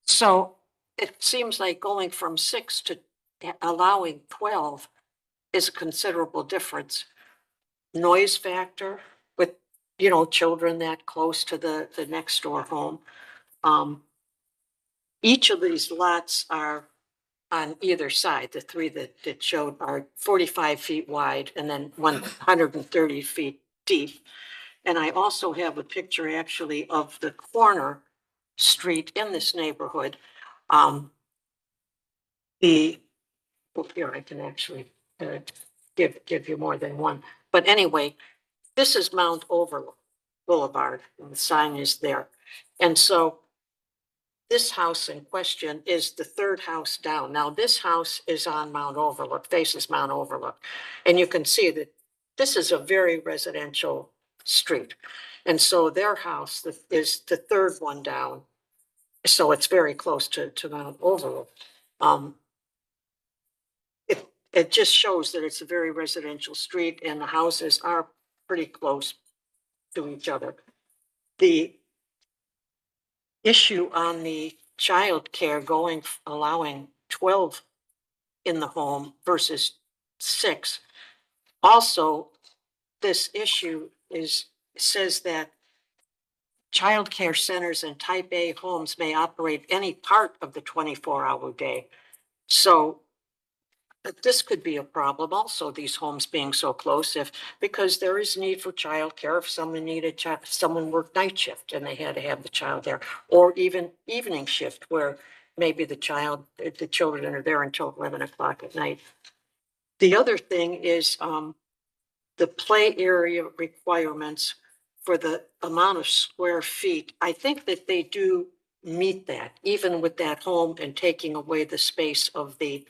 So it seems like going from 6 to allowing 12 is a considerable difference. Noise factor with children that close to the next door home. Each of these lots are on either side. The three that showed are 45 feet wide and then 130 feet deep. And I also have a picture actually of the corner street in this neighborhood. Here, I can actually give you more than one. But anyway, this is Mount Overlook Boulevard, and the sign is there. And so this house in question is the third house down. Now, this house is on Mount Overlook, faces Mount Overlook. And you can see that this is a very residential street. And so their house is the third one down. So it's very close to Mount Overlook. It just shows that it's a very residential street and the houses are pretty close to each other. The issue on the child care allowing 12 in the home versus 6. Also, this issue says that child care centers and type A homes may operate any part of the 24-hour day. So this could be a problem also, these homes being so close, because there is need for childcare if someone worked night shift and they had to have the child there, or even evening shift where maybe the children are there until 11 o'clock at night. The other thing is the play area requirements for the amount of square feet. I think that they do meet that, even with that home and taking away the space of the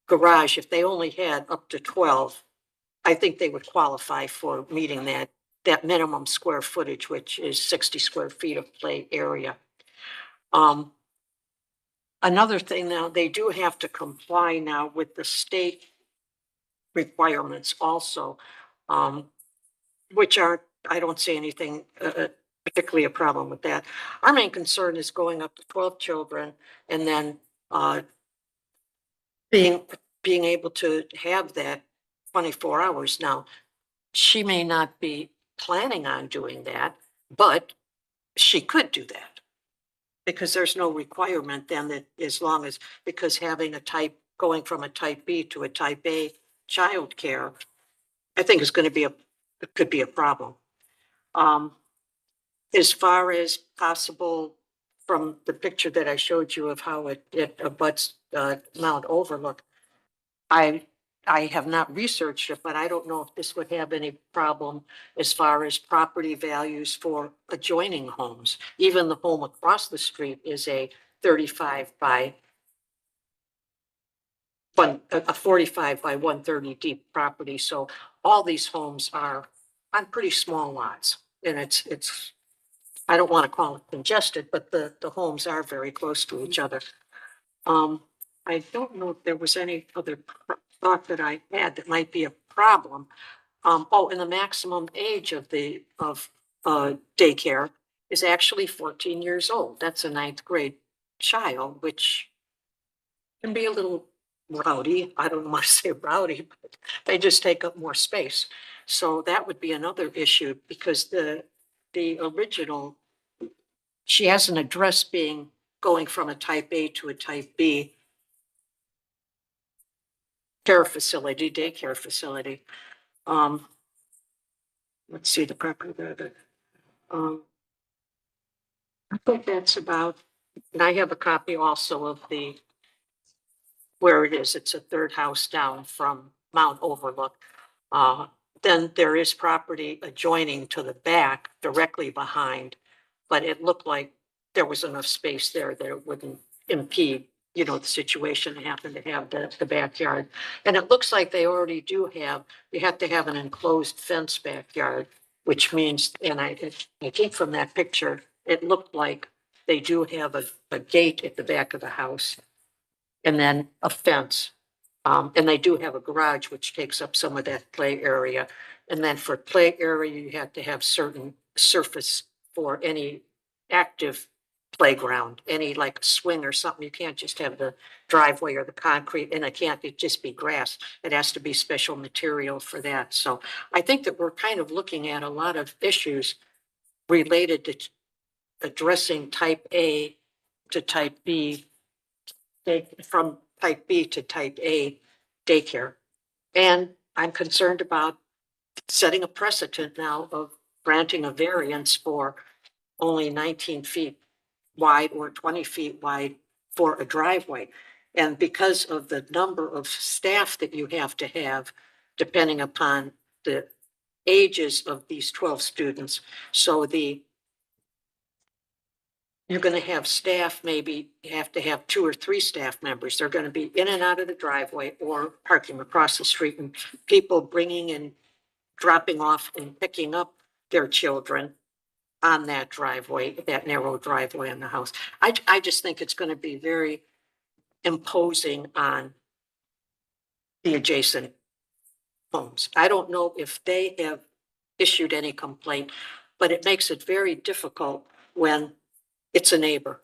garage. If they only had up to 12, I think they would qualify for meeting that minimum square footage, which is 60 square feet of play area. Another thing now, they do have to comply now with the state requirements also, which I don't see anything particularly a problem with that. Our main concern is going up to 12 children and then being able to have that 24 hours. Now, she may not be planning on doing that, but she could do that because there's no requirement then that because having going from a type B to a type A child care, I think is going to could be a problem. As far as possible from the picture that I showed you of how it abuts Mount Overlook, I have not researched it, but I don't know if this would have any problem as far as property values for adjoining homes. Even the home across the street is a 45 by 45 by 130 deep property. So all these homes are on pretty small lots, and it's I don't want to call it congested, but the homes are very close to each other. I don't know if there was any other thought that I had that might be a problem. And the maximum age of daycare is actually 14 years old. That's a 9th grade child, which can be a little rowdy. I don't want to say rowdy, but they just take up more space. So that would be another issue because the original, she has an address going from a type A to a type B daycare facility. Let's see the property there. I think that's about, and I have a copy also of where it is. It's a third house down from Mount Overlook. Then there is property adjoining to the back directly behind, but it looked like there was enough space there that it wouldn't impede the situation happened to have the backyard. And it looks like they already you have to have an enclosed fence backyard, which means, and I think from that picture, it looked like they do have a gate at the back of the house and then a fence. And they do have a garage, which takes up some of that play area. And then for play area, you have to have certain surface for any active playground, any like swing or something. You can't just have the driveway or the concrete, and it can't just be grass. It has to be special material for that. So I think that we're kind of looking at a lot of issues related to addressing type A to type B, from type B to type A daycare. And I'm concerned about setting a precedent now of granting a variance for only 19 feet wide or 20 feet wide for a driveway. And because of the number of staff that you have to have, depending upon the ages of these 12 students, so you're going to have staff, maybe you have to have 2 or 3 staff members. They're going to be in and out of the driveway or parking across the street, and people bringing and dropping off and picking up their children on that driveway, that narrow driveway in the house. I just think it's going to be very imposing on the adjacent homes. I don't know if they have issued any complaint, but it makes it very difficult when it's a neighbor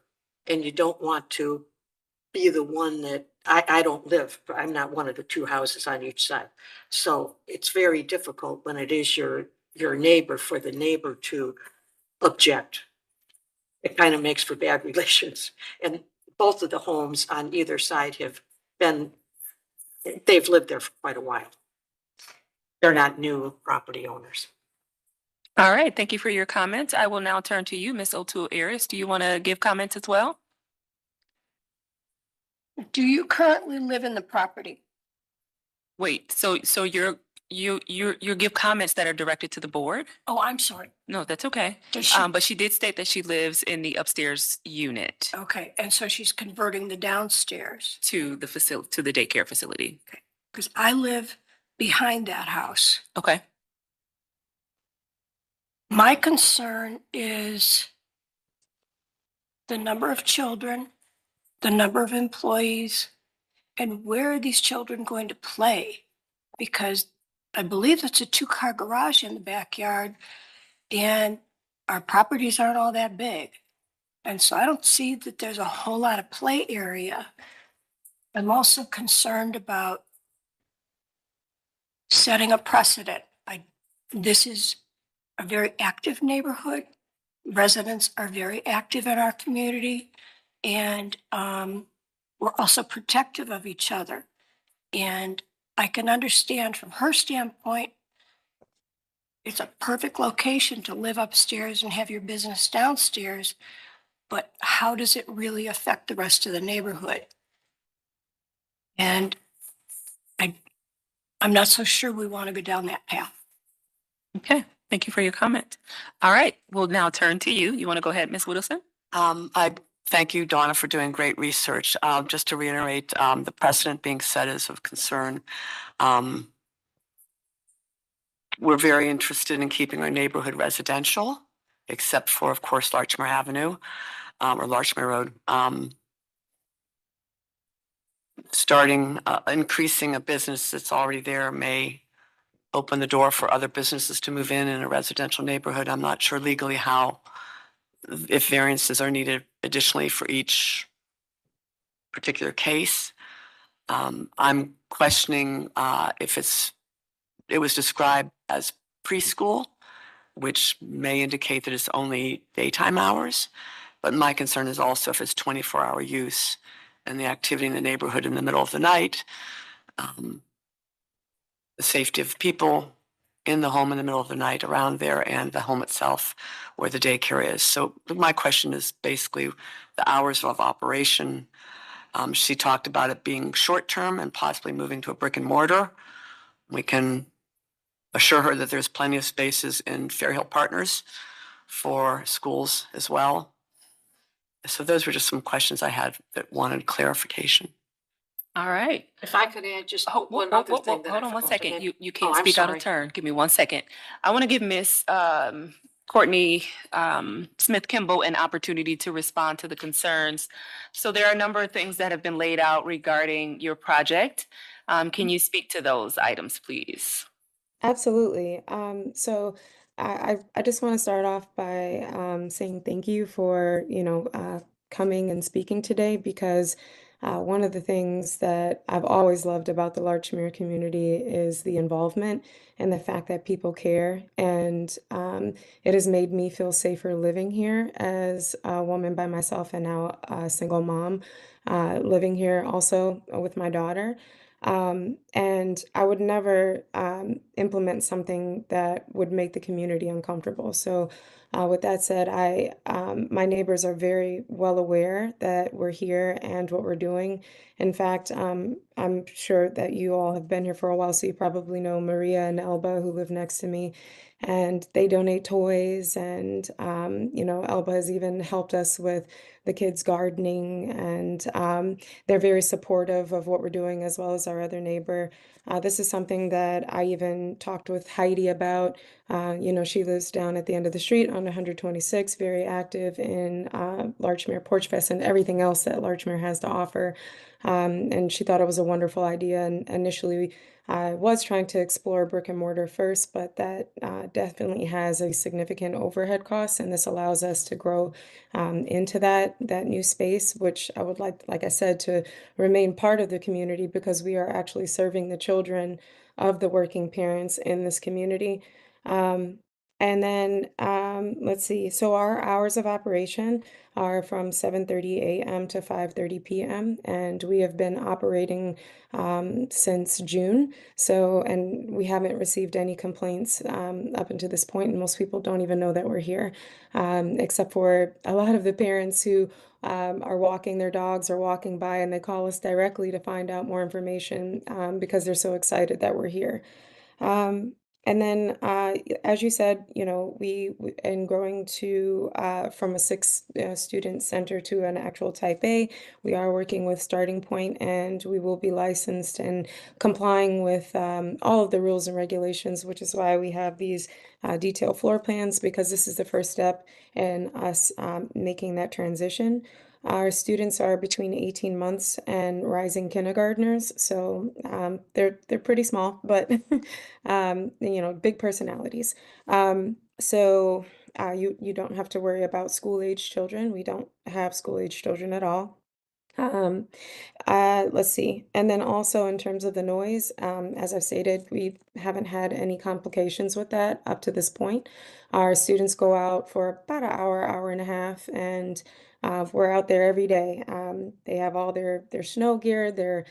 and you don't want to be the one that I don't live, I'm not one of the 2 houses on each side. So it's very difficult when it is your neighbor, for the neighbor to object. It kind of makes for bad relations. And both of the homes on either side they've lived there for quite a while. They're not new property owners.
All right, thank you for your comments. I will now turn to you, Ms. O'Toole Aris. Do you want to give comments as well?
Do you currently live in the property?
Wait, so you give comments that are directed to the board?
Oh, I'm sorry.
No, that's okay.
Does she?
But she did state that she lives in the upstairs unit
Okay, and so she's converting the downstairs,
to the facility, to the daycare facility.
because I live behind that house.
Okay.
My concern is the number of children, the number of employees, and where are these children going to play? Because I believe it's a 2-car garage in the backyard, and our properties aren't all that big. And so I don't see that there's a whole lot of play area. I'm also concerned about setting a precedent. This is a very active neighborhood. Residents are very active in our community, and we're also protective of each other. And I can understand from her standpoint, it's a perfect location to live upstairs and have your business downstairs, but how does it really affect the rest of the neighborhood? And I'm not so sure we want to go down that path.
Okay, thank you for your comment. All right, we'll now turn to you. You want to go ahead, Ms. Whittleson?
I thank you, Donna, for doing great research. Just to reiterate, the precedent being set is of concern. We're very interested in keeping our neighborhood residential, except for, of course, Larchmere Avenue, or Larchmere Road. Increasing a business that's already there may open the door for other businesses to move in a residential neighborhood. I'm not sure legally if variances are needed additionally for each particular case. I'm questioning if it was described as preschool, which may indicate that it's only daytime hours. But my concern is also if it's 24-hour use and the activity in the neighborhood in the middle of the night, the safety of people in the home in the middle of the night around there, and the home itself where the daycare is. So my question is basically the hours of operation. She talked about it being short-term and possibly moving to a brick and mortar. We can assure her that there's plenty of spaces in Fair Hill Partners for schools as well. So those were just some questions I had that wanted clarification.
All right.
If I could add just one other thing.
Hold on one second. You can't
I'm
speak out of
sorry.
turn. Give me 1 second. I want to give Miss Courtney Smith Kimball an opportunity to respond to the concerns. So there are a number of things that have been laid out regarding your project. Can you speak to those items, please?
Absolutely. So I just want to start off by saying thank you for, coming and speaking today because one of the things that I've always loved about the Larchmere community is the involvement and the fact that people care. And it has made me feel safer living here as a woman by myself and now a single mom living here also with my daughter. And I would never implement something that would make the community uncomfortable. So, with that said, my neighbors are very well aware that we're here and what we're doing. In fact, I'm sure that you all have been here for a while, so you probably know Maria and Elba who live next to me. And they donate toys, and Elba has even helped us with the kids gardening, and they're very supportive of what we're doing as well as our other neighbor. This is something that I even talked with Heidi about. She lives down at the end of the street on 126, very active in Larchmere Porch Fest and everything else that Larchmere has to offer. And she thought it was a wonderful idea. And initially, I was trying to explore brick and mortar first, but that definitely has a significant overhead cost, and this allows us to grow into that new space, which I would like I said, to remain part of the community because we are actually serving the children of the working parents in this community. Um, and then let's see. So our hours of operation are from 7:30 a.m. to 5:30 p.m. and we have been operating since June. So, and we haven't received any complaints up until this point, and most people don't even know that we're here, except for a lot of the parents who are walking their dogs or walking by and they call us directly to find out more information because they're so excited that we're here. Um, and then, as you said, in growing to from a six student center to an actual type A, we are working with Starting Point, and we will be licensed and complying with all of the rules and regulations, which is why we have these detailed floor plans, because this is the first step in us making that transition. Our students are between 18 months and rising kindergartners, so they're pretty small, but big personalities. You don't have to worry about school age children. We don't have school age children at all. Um, let's see. And then also in terms of the noise, as I've stated, we haven't had any complications with that up to this point. Our students go out for about an hour, hour and a half, and we're out there every day. They have all their snow gear, their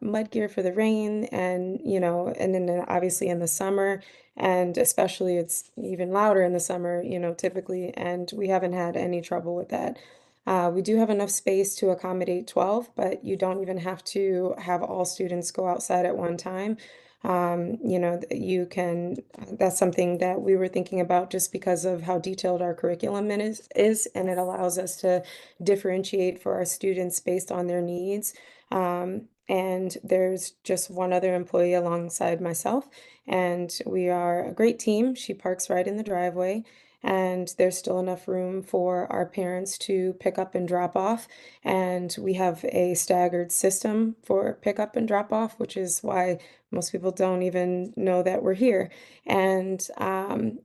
mud gear for the rain, and then obviously in the summer, and especially it's even louder in the summer, typically, and we haven't had any trouble with that. We do have enough space to accommodate 12, but you don't even have to have all students go outside at one time. You can, that's something that we were thinking about just because of how detailed our curriculum is, and it allows us to differentiate for our students based on their needs. And there's just one other employee alongside myself, and we are a great team. She parks right in the driveway, and there's still enough room for our parents to pick up and drop off. And we have a staggered system for pickup and drop off, which is why most people don't even know that we're here. And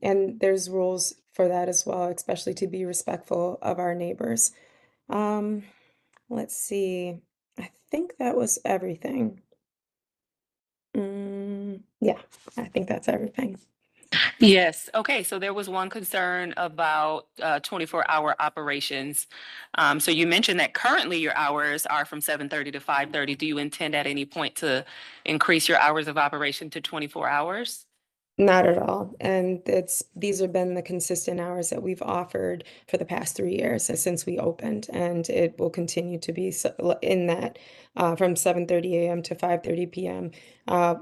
there's rules for that as well, especially to be respectful of our neighbors. Um, let's see. I think that was everything. Yeah, I think that's everything.
Yes. Okay. So there was one concern about 24-hour operations. So you mentioned that currently your hours are from 7:30 to 5:30. Do you intend at any point to increase your hours of operation to 24 hours?
Not at all. And these have been the consistent hours that we've offered for the past 3 years since we opened, and it will continue to be in that from 7:30 a.m. to 5:30 p.m.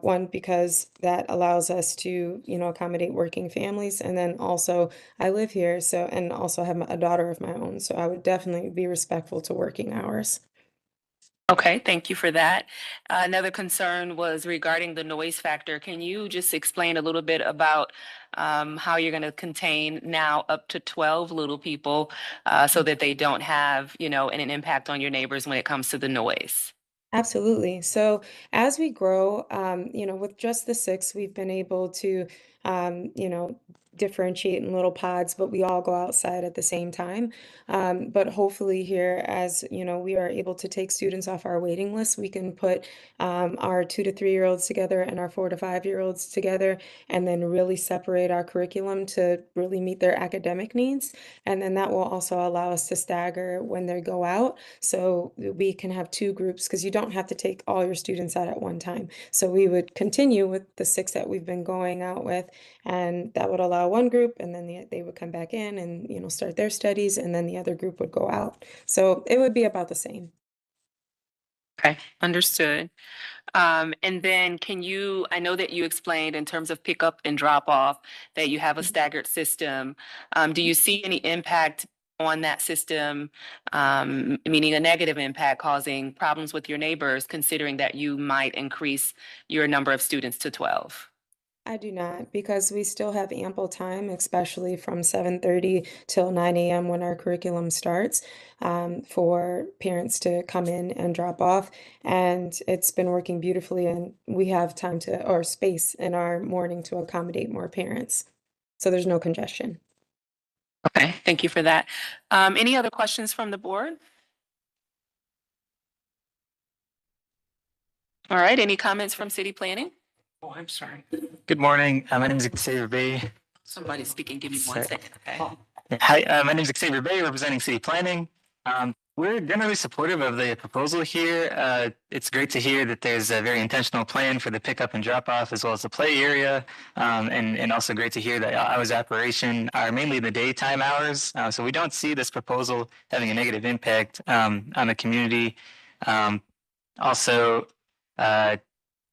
One, because that allows us to, accommodate working families, and then also I live here, so and also have a daughter of my own, so I would definitely be respectful to working hours.
Okay, thank you for that. Another concern was regarding the noise factor. Can you just explain a little bit about how you're going to contain now up to 12 little people so that they don't have, an impact on your neighbors when it comes to the noise?
Absolutely. So as we grow, with just the six, we've been able to, differentiate in little pods, but we all go outside at the same time. But hopefully here, as we are able to take students off our waiting list, we can put our 2 to 3 year olds together and our 4 to 5 year olds together, and then really separate our curriculum to really meet their academic needs. And then that will also allow us to stagger when they go out. So we can have two groups because you don't have to take all your students out at one time. So we would continue with the six that we've been going out with, and that would allow one group, and then they would come back in and start their studies, and then the other group would go out. So it would be about the same.
Okay, understood. And then I know that you explained in terms of pickup and drop off that you have a staggered system. Do you see any impact on that system, meaning a negative impact causing problems with your neighbors, considering that you might increase your number of students to 12?
I do not, because we still have ample time, especially from 7:30 till 9 a.m. when our curriculum starts, for parents to come in and drop off. And it's been working beautifully, and we have time or space in our morning to accommodate more parents. So there's no congestion.
Okay, thank you for that. Any other questions from the board? All right, any comments from city planning? Oh, I'm sorry.
Good morning. My name is Xavier Bay.
Somebody's speaking. Give me
Sorry.
1 second, okay?
Hi, my name is Xavier Bay, representing city planning. We're generally supportive of the proposal here. It's great to hear that there's a very intentional plan for the pickup and drop off as well as the play area. And also great to hear that hours of operation are mainly the daytime hours. So we don't see this proposal having a negative impact on the community. Also,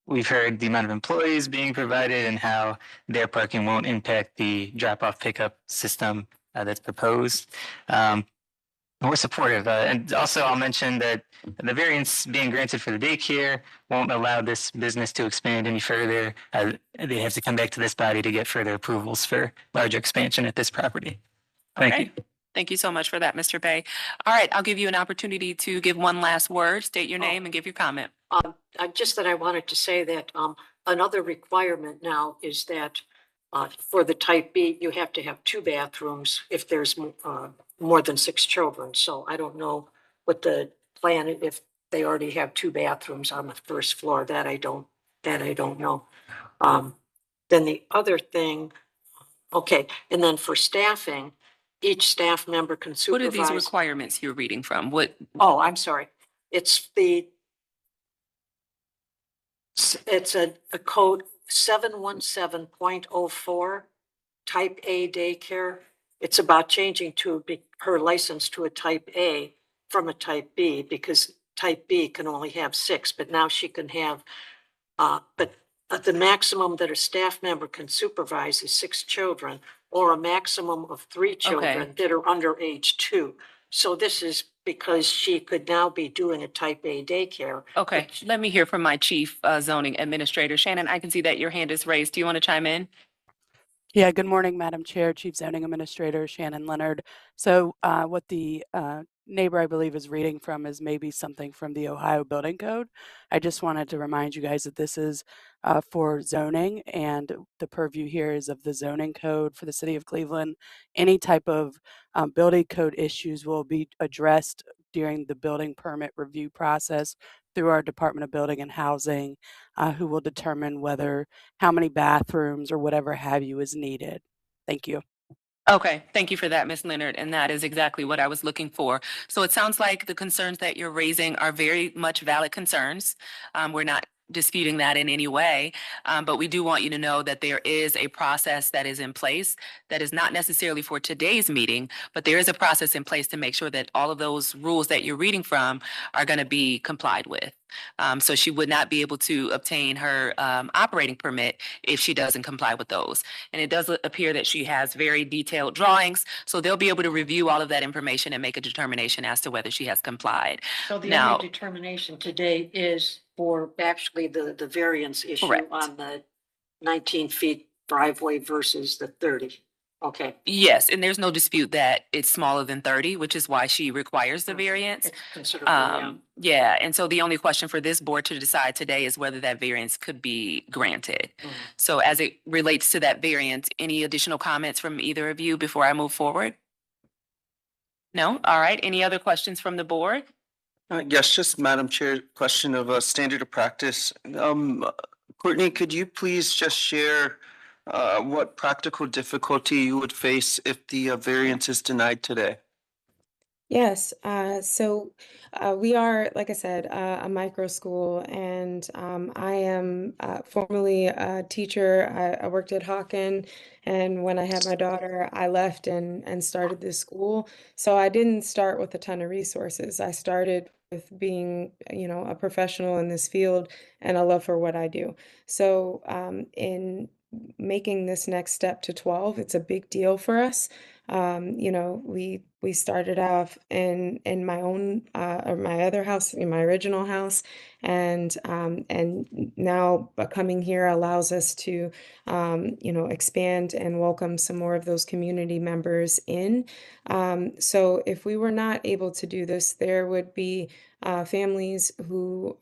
we've heard the amount of employees being provided and how their parking won't impact the drop-off pickup system that's proposed. We're supportive. And also I'll mention that the variance being granted for the daycare won't allow this business to expand any further. They have to come back to this body to get further approvals for larger expansion at this property. Thank you.
Thank you so much for that, Mr. Bay. All right, I'll give you an opportunity to give one last word, state your name and give your comment.
Just that I wanted to say that another requirement now is that for the type B, you have to have 2 bathrooms if there's more than 6 children. So I don't know what the plan, if they already have 2 bathrooms on the first floor, that I don't know. Then the other thing, okay, and then for staffing, each staff member can
What are
supervise.
these requirements you're reading from?
Oh, I'm sorry. It's a code 717.04, type A daycare. It's about changing her license to a type A from a type B, because type B can only have 6, but now she can have, but the maximum that a staff member can supervise is 6 children, or a maximum of 3 children that are under age 2. So this is because she could now be doing a type A daycare.
Okay, let me hear from my chief zoning administrator. Shannon, I can see that your hand is raised. Do you want to chime in?
Yeah, good morning, Madam Chair, Chief Zoning Administrator Shannon Leonard. So what the neighbor, I believe, is reading from is maybe something from the Ohio Building Code. I just wanted to remind you guys that this is for zoning, and the purview here is of the zoning code for the city of Cleveland. Any type of building code issues will be addressed during the building permit review process through our Department of Building and Housing, who will determine how many bathrooms or whatever have you is needed. Thank you.
Okay, thank you for that, Ms. Leonard, and that is exactly what I was looking for. So it sounds like the concerns that you're raising are very much valid concerns. We're not disputing that in any way, but we do want you to know that there is a process that is in place that is not necessarily for today's meeting, but there is a process in place to make sure that all of those rules that you're reading from are going to be complied with. So she would not be able to obtain her operating permit if she doesn't comply with those. And it does appear that she has very detailed drawings, so they'll be able to review all of that information and make a determination as to whether she has complied.
So the
Now-
only determination today is for actually the variance issue
Correct.
on the 19 feet driveway versus the 30. Okay.
Yes, and there's no dispute that it's smaller than 30, which is why she requires the variance.
It's considerably, yeah.
Yeah, and so the only question for this board to decide today is whether that variance could be granted. So as it relates to that variance, any additional comments from either of you before I move forward? No? All right. Any other questions from the board?
Yes, just Madam Chair, question of a standard of practice. Courtney, could you please just share what practical difficulty you would face if the variance is denied today?
Yes, we are, like I said, a micro school, and I am formerly a teacher. I worked at Hawken, and when I had my daughter, I left and started this school. So I didn't start with a ton of resources. I started with being, a professional in this field and a love for what I do. So in making this next step to 12, it's a big deal for us. We started off in my own or my other house, in my original house, and now coming here allows us to expand and welcome some more of those community members in. So if we were not able to do this, there would be families who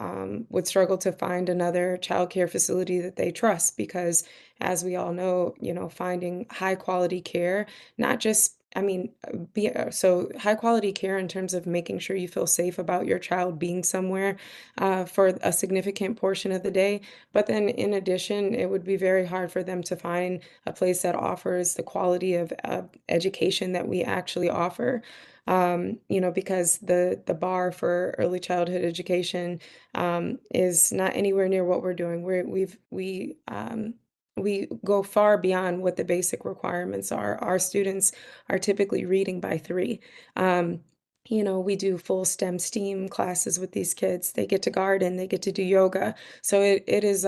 would struggle to find another childcare facility that they trust, because as we all know, finding high quality care, not just, so high quality care in terms of making sure you feel safe about your child being somewhere for a significant portion of the day. But then in addition, it would be very hard for them to find a place that offers the quality of education that we actually offer. Because the bar for early childhood education is not anywhere near what we're doing. We go far beyond what the basic requirements are. Our students are typically reading by 3. We do full STEM classes with these kids. They get to garden, they get to do yoga. So it is,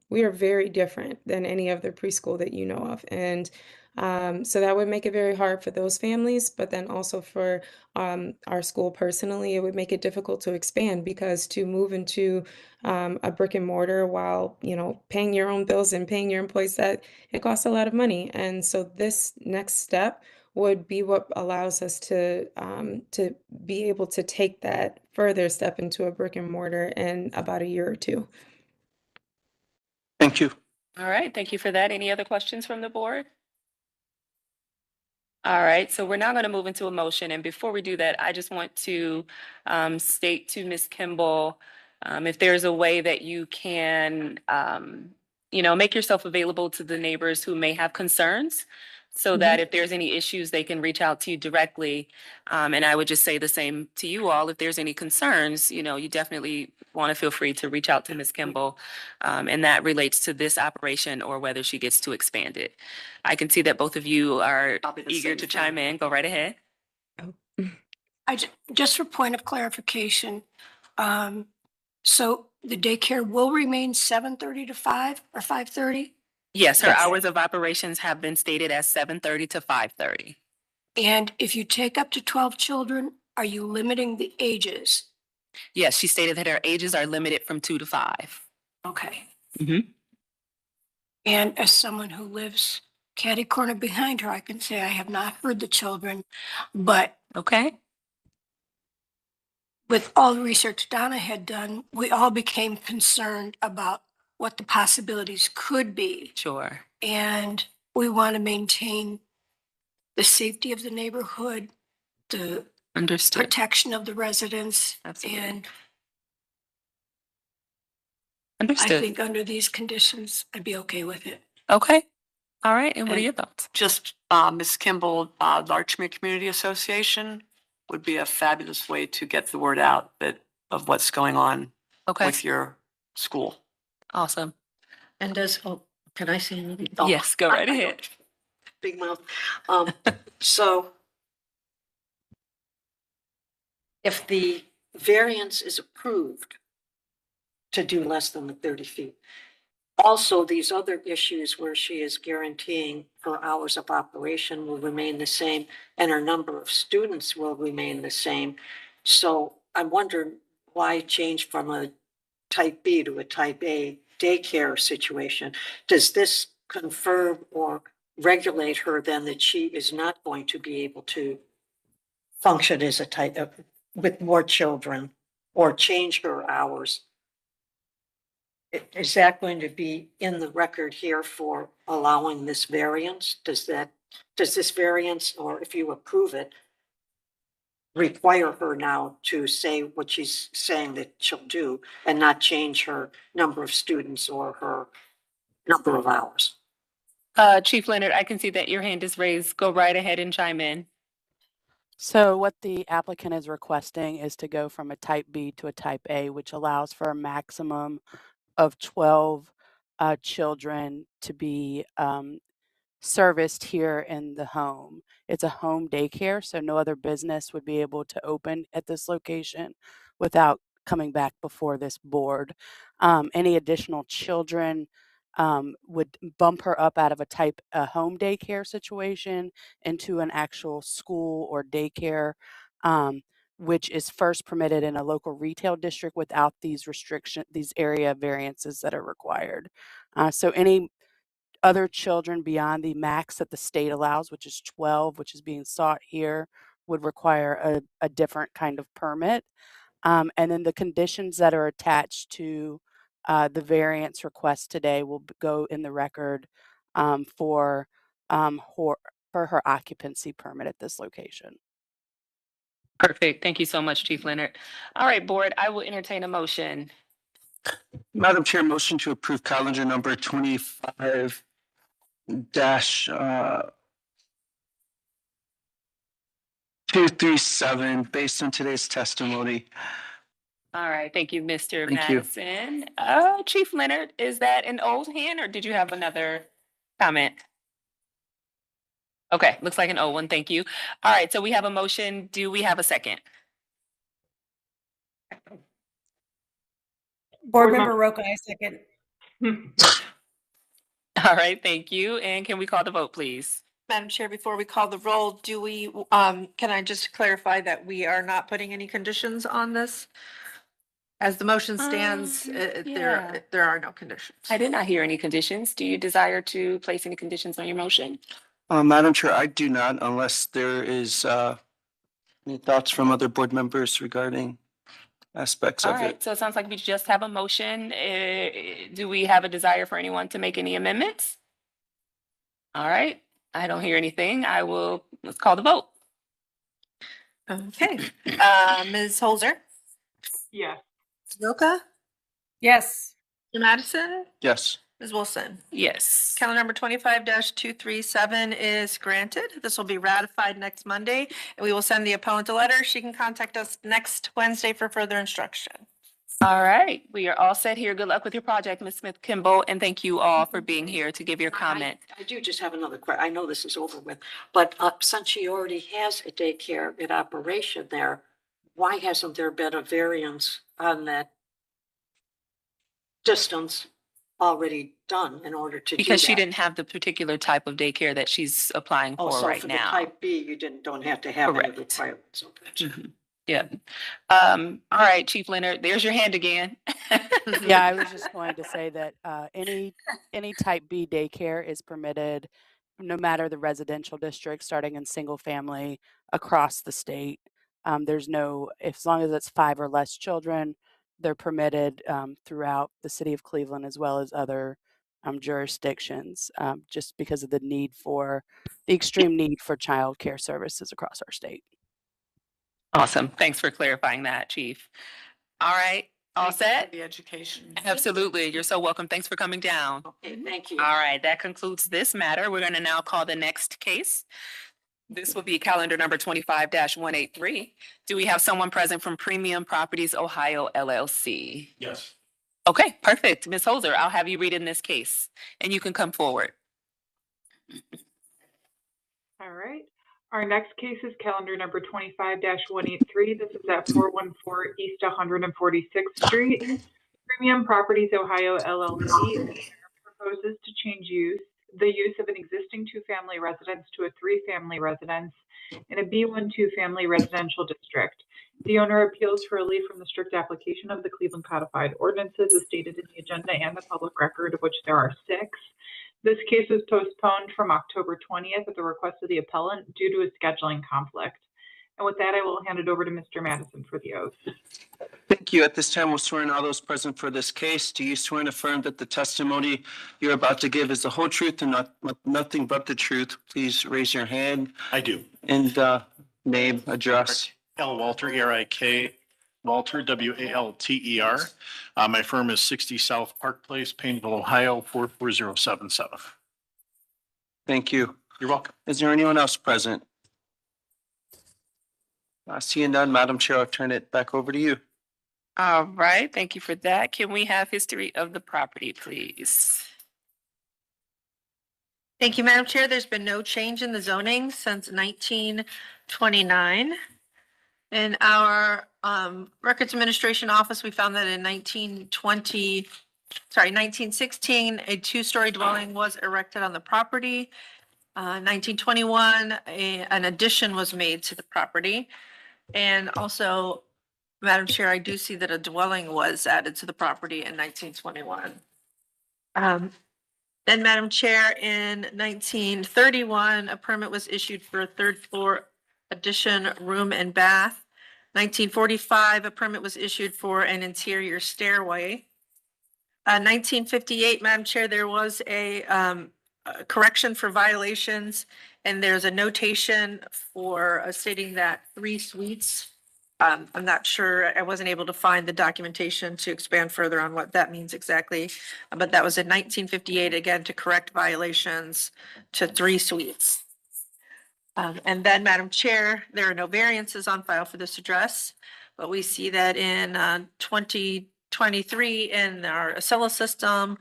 we are very different than any other preschool that you know of. And so that would make it very hard for those families, but then also for our school personally, it would make it difficult to expand, because to move into a brick and mortar while, paying your own bills and paying your employees, that it costs a lot of money. And so this next step would be what allows us to be able to take that further step into a brick and mortar in about a year or 2.
Thank you.
All right. Thank you for that. Any other questions from the board? All right, so we're now going to move into a motion. And before we do that, I just want to state to Ms. Kimball, if there's a way that you can, make yourself available to the neighbors who may have concerns, so that if there's any issues, they can reach out to you directly. And I would just say the same to you all. If there's any concerns, you definitely want to feel free to reach out to Ms. Kimball. And that relates to this operation or whether she gets to expand it. I can see that both of you are eager to chime in. Go right ahead.
Just for point of clarification, so the daycare will remain 7:30 to 5 or 5:30?
Yes, her hours of operations have been stated as 7:30 to 5:30.
And if you take up to 12 children, are you limiting the ages?
Yes, she stated that her ages are limited from 2 to 5.
Okay.
Mm-hmm.
And as someone who lives catty corner behind her, I can say I have not heard the children, but
okay.
With all the research Donna had done, we all became concerned about what the possibilities could be.
Sure.
And we want to maintain the safety of the neighborhood, the
Understood.
protection of the residents.
Absolutely.
And
Understood.
I think under these conditions, I'd be okay with it.
Okay. All right. And what are
And
your thoughts?
Just Ms. Kimball, Larchmere Community Association would be a fabulous way to get the word out of what's going on with your school.
Awesome.
And can I say anything?
Yes, go right ahead.
Big mouth. So if the variance is approved to do less than the 30 feet, also these other issues where she is guaranteeing her hours of operation will remain the same and her number of students will remain the same. So I'm wondering why change from a type B to a type A daycare situation? Does this confirm or regulate her then that she is not going to be able to function as a type of, with more children or change her hours? Is that going to be in the record here for allowing this variance? Does this variance, or if you approve it, require her now to say what she's saying that she'll do and not change her number of students or her number of hours?
Chief Leonard, I can see that your hand is raised. Go right ahead and chime in.
So what the applicant is requesting is to go from a type B to a type A, which allows for a maximum of 12 children to be serviced here in the home. It's a home daycare, so no other business would be able to open at this location without coming back before this board. Any additional children would bump her up out of a home daycare situation into an actual school or daycare, which is first permitted in a local retail district without these these area variances that are required. So any other children beyond the max that the state allows, which is 12, which is being sought here, would require a different kind of permit. And then the conditions that are attached to the variance request today will go in the record for her occupancy permit at this location.
Perfect. Thank you so much, Chief Leonard. All right, board, I will entertain a motion.
Madam Chair, motion to approve calendar number 25 dash 237 based on today's testimony.
All right, thank you, Mr.
Thank you.
Madison. Chief Leonard, is that an old hand or did you have another comment? Okay, looks like an old one. Thank you. All right, so we have a motion. Do we have a second?
Board Member Roca, I second.
All right, thank you. And can we call the vote, please?
Madam Chair, before we call the roll, can I just clarify that we are not putting any conditions on this? As the motion stands,
yeah.
there are no conditions.
I did not hear any conditions. Do you desire to place any conditions on your motion?
Madam Chair, I do not, unless there is any thoughts from other board members regarding aspects
All
of
right,
it.
so it sounds like we just have a motion. Do we have a desire for anyone to make any amendments? All right, I don't hear anything. Let's call the vote.
Okay, Ms. Holzer,
Yes.
Ms. Roca,
Yes.
Mr. Madison,
Yes.
Ms. Wilson.
Yes.
Calendar number 25-237 is granted. This will be ratified next Monday, and we will send the appellant a letter. She can contact us next Wednesday for further instruction.
All right, we are all set here. Good luck with your project, Ms. Smith-Kimball, and thank you all for being here to give your comment.
I do just have another question. I know this is over with, but since she already has a daycare in operation there, why hasn't there been a variance on that distance already done in order to do that?
Because she didn't have the particular type of daycare that she's applying for
Also,
right
for
now.
the type B, you don't have to have any
Correct.
requirements. Okay.
Mhm. Yeah. All right, Chief Leonard, there's your hand again.
Yeah, I was just going to say that any type B daycare is permitted no matter the residential district, starting in single family across the state. There's no, as long as it's 5 or less children, they're permitted throughout the city of Cleveland as well as other jurisdictions, just because of the extreme need for childcare services across our state.
Awesome. Thanks for clarifying that, Chief. All right, all set?
The education.
Absolutely. You're so welcome. Thanks for coming down.
Okay, thank you.
All right, that concludes this matter. We're going to now call the next case. This will be calendar number 25-183. Do we have someone present from Premium Properties Ohio LLC?
Yes.
Okay, perfect. Ms. Holzer, I'll have you read in this case and you can come forward.
All right. Our next case is calendar number 25-183. This is at 414 East 146th Street. Premium Properties Ohio LLC proposes to change the use of an existing 2-family residence to a 3-family residence in a B1-2 family residential district. The owner appeals for relief from the strict application of the Cleveland Codified Ordinances as stated in the agenda and the public record, of which there are 6. This case was postponed from October 20th at the request of the appellant due to a scheduling conflict. And with that, I will hand it over to Mr. Madison for the oath.
Thank you. At this time, we'll swear in all those present for this case. Do you swear and affirm that the testimony you're about to give is the whole truth and nothing but the truth? Please raise your hand.
I do.
And name, address.
L. Walter, E-R-I-K, Walter, W-A-L-T-E-R. My firm is 60 South Park Place, Painesville, Ohio, 44077.
Thank you.
You're welcome.
Is there anyone else present? Seeing none, Madam Chair, I'll turn it back over to you.
All right, thank you for that. Can we have history of the property, please?
Thank you, Madam Chair. There's been no change in the zoning since 1929. In our Records Administration Office, we found that in 1916, a two-story dwelling was erected on the property. 1921, an addition was made to the property. And also, Madam Chair, I do see that a dwelling was added to the property in 1921. Then, Madam Chair, in 1931, a permit was issued for a third floor addition, room and bath. 1945, a permit was issued for an interior stairway. 1958, Madam Chair, there was a correction for violations, and there's a notation for stating that 3 suites. I'm not sure, I wasn't able to find the documentation to expand further on what that means exactly, but that was in 1958, again, to correct violations to 3 suites. And then, Madam Chair, there are no variances on file for this address, but we see that in 2023 in our Acela system,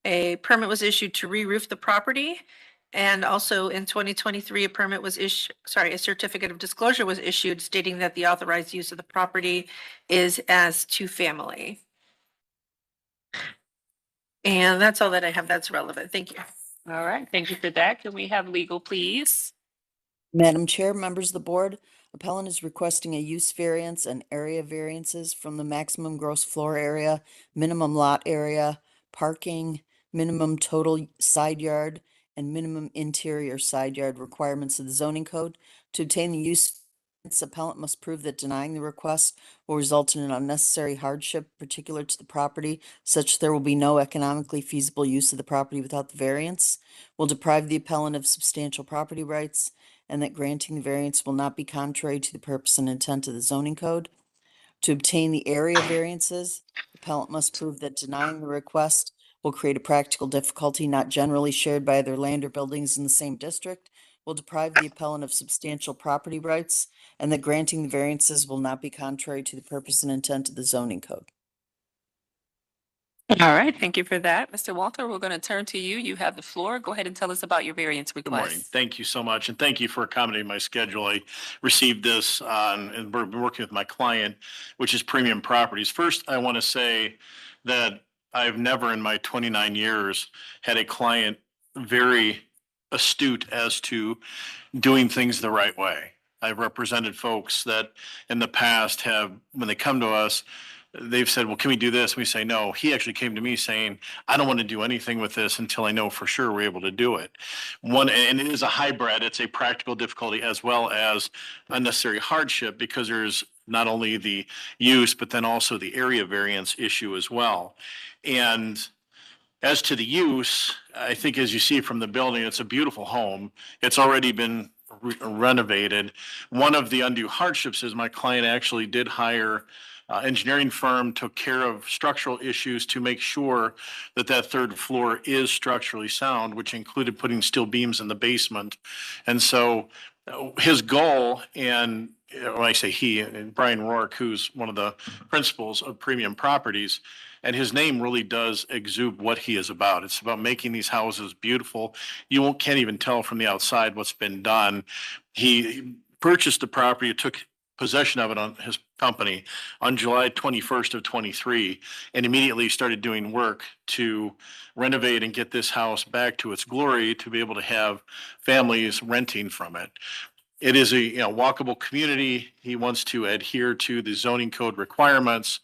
a permit was issued to re-roof the property. And also in 2023, a permit was issued, a certificate of disclosure was issued stating that the authorized use of the property is as 2-family. And that's all that I have that's relevant. Thank you.
All right, thank you for that. Can we have legal, please?
Madam Chair, members of the board, appellant is requesting a use variance and area variances from the maximum gross floor area, minimum lot area, parking, minimum total side yard, and minimum interior side yard requirements of the zoning code. To obtain the use, the appellant must prove that denying the request will result in an unnecessary hardship particular to the property, such there will be no economically feasible use of the property without the variance, will deprive the appellant of substantial property rights, and that granting the variance will not be contrary to the purpose and intent of the zoning code. To obtain the area variances, the appellant must prove that denying the request will create a practical difficulty not generally shared by other land or buildings in the same district, will deprive the appellant of substantial property rights, and that granting the variances will not be contrary to the purpose and intent of the zoning code.
All right, thank you for that. Mr. Walter, we're going to turn to you. You have the floor. Go ahead and tell us about your variance
Good morning.
request.
Thank you so much. And thank you for accommodating my schedule. I received this and we're working with my client, which is Premium Properties. First, I want to say that I've never in my 29 years had a client very astute as to doing things the right way. I've represented folks that in the past have, when they come to us, they've said, well, can we do this? We say, no. He actually came to me saying, I don't want to do anything with this until I know for sure we're able to do it. And it is a hybrid. It's a practical difficulty as well as unnecessary hardship because there's not only the use, but then also the area variance issue as well. And as to the use, I think as you see from the building, it's a beautiful home. It's already been renovated. One of the undue hardships is my client actually did hire engineering firm, took care of structural issues to make sure that that third floor is structurally sound, which included putting steel beams in the basement. And so his goal, and when I say he, and Brian Rourke, who's one of the principals of Premium Properties, and his name really does exude what he is about. It's about making these houses beautiful. You can't even tell from the outside what's been done. He purchased the property, took possession of it on his company on July 21st of 23, and immediately started doing work to renovate and get this house back to its glory to be able to have families renting from it. It is a walkable community. He wants to adhere to the zoning code requirements.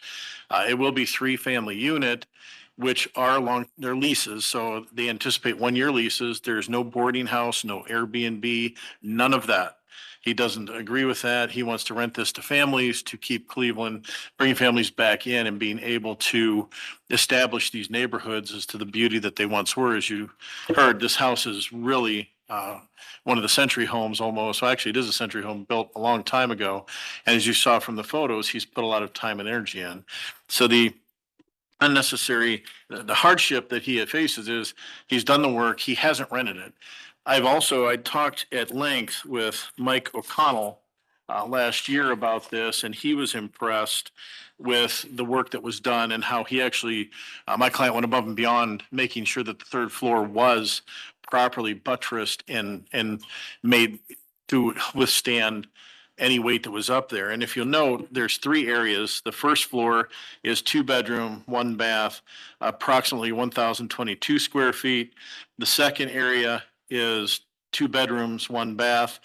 It will be 3-family unit. which are they're leases, so they anticipate 1-year leases. There's no boarding house, no Airbnb, none of that. He doesn't agree with that. He wants to rent this to families to keep Cleveland, bringing families back in and being able to establish these neighborhoods as to the beauty that they once were. As you heard, this house is really one of the century homes almost. Well, actually, it is a century home built a long time ago. And as you saw from the photos, he's put a lot of time and energy in. So the hardship that he faces is he's done the work, he hasn't rented it. I talked at length with Mike O'Connell last year about this, and he was impressed with the work that was done and how he actually, my client went above and beyond making sure that the third floor was properly buttressed and made to withstand any weight that was up there. And if you'll note, there's 3 areas. The first floor is 2-bedroom, 1 bath, approximately 1,022 square feet. The second area is 2 bedrooms, 1 bath,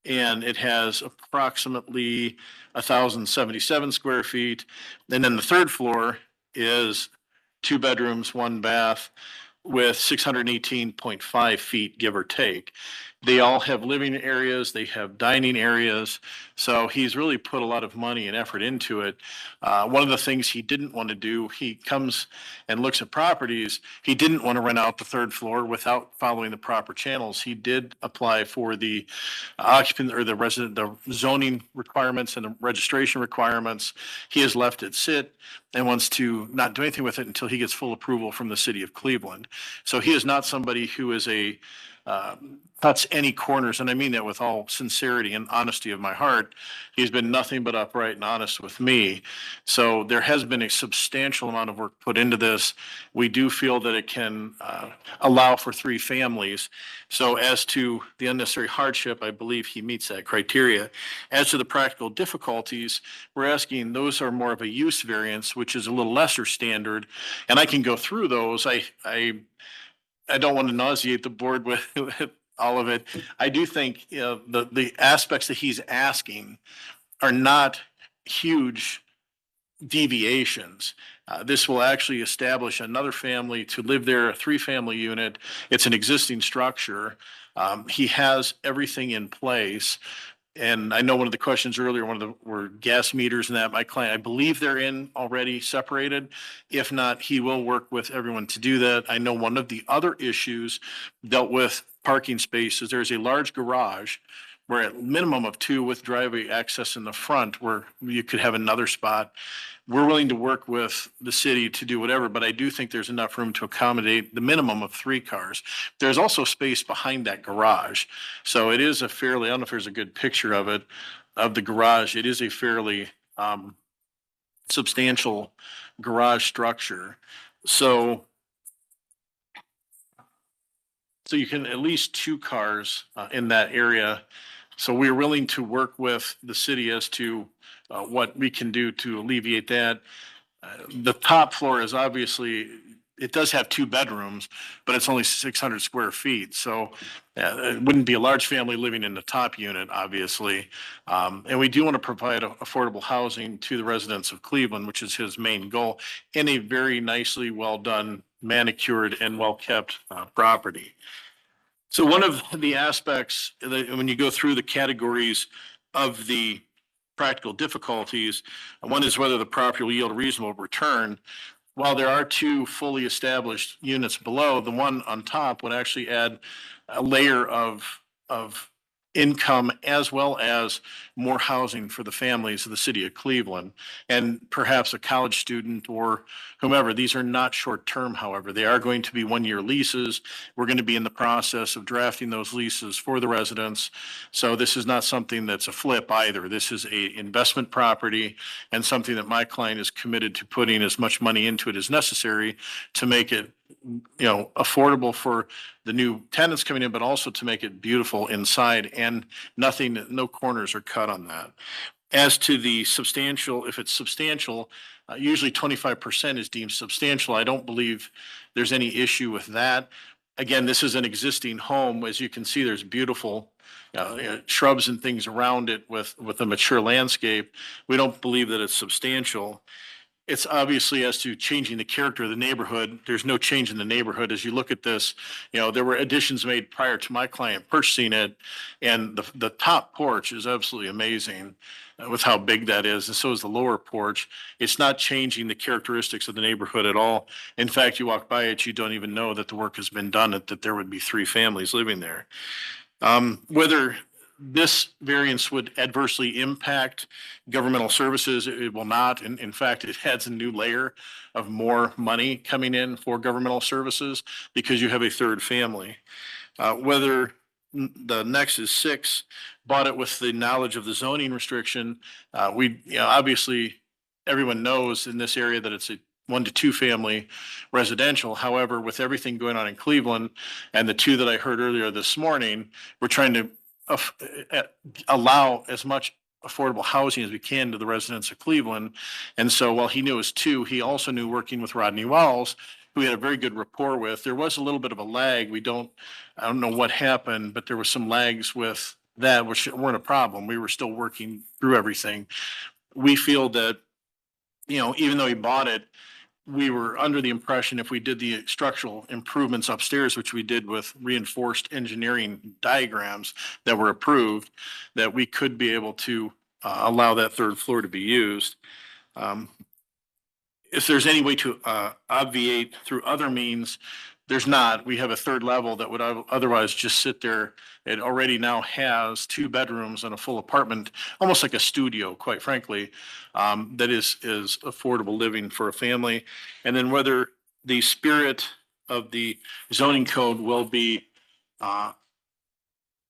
and it has approximately 1,077 square feet. And then the third floor is 2 bedrooms, 1 bath with 618.5 feet, give or take. They all have living areas, they have dining areas. So he's really put a lot of money and effort into it. One of the things he didn't want to do, he comes and looks at properties. He didn't want to rent out the third floor without following the proper channels. He did apply for the occupant or the zoning requirements and the registration requirements. He has left it sit and wants to not do anything with it until he gets full approval from the city of Cleveland. So he is not somebody who is cuts any corners, and I mean that with all sincerity and honesty of my heart. He's been nothing but upright and honest with me. So there has been a substantial amount of work put into this. We do feel that it can allow for 3 families. So as to the unnecessary hardship, I believe he meets that criteria. As to the practical difficulties, we're asking those are more of a use variance, which is a little lesser standard, and I can go through those. I don't want to nauseate the board with all of it. I do think the aspects that he's asking are not huge deviations. This will actually establish another family to live there, a 3-family unit. It's an existing structure. He has everything in place. And I know one of the questions earlier, were gas meters and that. My client, I believe they're in already separated. If not, he will work with everyone to do that. I know one of the other issues dealt with parking spaces. There's a large garage where at minimum of 2 with driveway access in the front where you could have another spot. We're willing to work with the city to do whatever, but I do think there's enough room to accommodate the minimum of 3 cars. There's also space behind that garage. So it is I don't know if there's a good picture of it, of the garage. It is a fairly substantial garage structure. So you can at least 2 cars in that area. So we're willing to work with the city as to what we can do to alleviate that. The top floor is obviously, it does have 2 bedrooms, but it's only 600 square feet. So it wouldn't be a large family living in the top unit, obviously. And we do want to provide affordable housing to the residents of Cleveland, which is his main goal, in a very nicely well done, manicured and well kept property. So one of the aspects that when you go through the categories of the practical difficulties, one is whether the property will yield a reasonable return. While there are 2 fully established units below, the one on top would actually add a layer of income as well as more housing for the families of the city of Cleveland and perhaps a college student or whomever. These are not short-term, however. They are going to be 1-year leases. We're going to be in the process of drafting those leases for the residents. So this is not something that's a flip either. This is a investment property and something that my client is committed to putting as much money into it as necessary to make it affordable for the new tenants coming in, but also to make it beautiful inside and no corners are cut on that. As to the substantial, if it's substantial, usually 25% is deemed substantial. I don't believe there's any issue with that. Again, this is an existing home. As you can see, there's beautiful shrubs and things around it with a mature landscape. We don't believe that it's substantial. it's obviously as to changing the character of the neighborhood. There's no change in the neighborhood. As you look at this, there were additions made prior to my client purchasing it. And the top porch is absolutely amazing with how big that is. And so is the lower porch. It's not changing the characteristics of the neighborhood at all. In fact, you walk by it, you don't even know that the work has been done, that there would be 3 families living there. Whether this variance would adversely impact governmental services, it will not. In fact, it adds a new layer of more money coming in for governmental services because you have a 3rd family. Whether the Nexus 6 bought it with the knowledge of the zoning restriction, obviously everyone knows in this area that it's a 1 to 2 family residential. However, with everything going on in Cleveland and the 2 that I heard earlier this morning, we're trying to allow as much affordable housing as we can to the residents of Cleveland. And so while he knew it was 2, he also knew, working with Rodney Wells, who he had a very good rapport with, there was a little bit of a lag. I don't know what happened, but there were some lags with that, which weren't a problem. We were still working through everything. We feel that, even though he bought it, we were under the impression if we did the structural improvements upstairs, which we did with reinforced engineering diagrams that were approved, that we could be able to allow that 3rd floor to be used. If there's any way to obviate through other means, there's not. We have a 3rd level that would otherwise just sit there. It already now has 2 bedrooms and a full apartment, almost like a studio, quite frankly, that is affordable living for a family. And then whether the spirit of the zoning code will be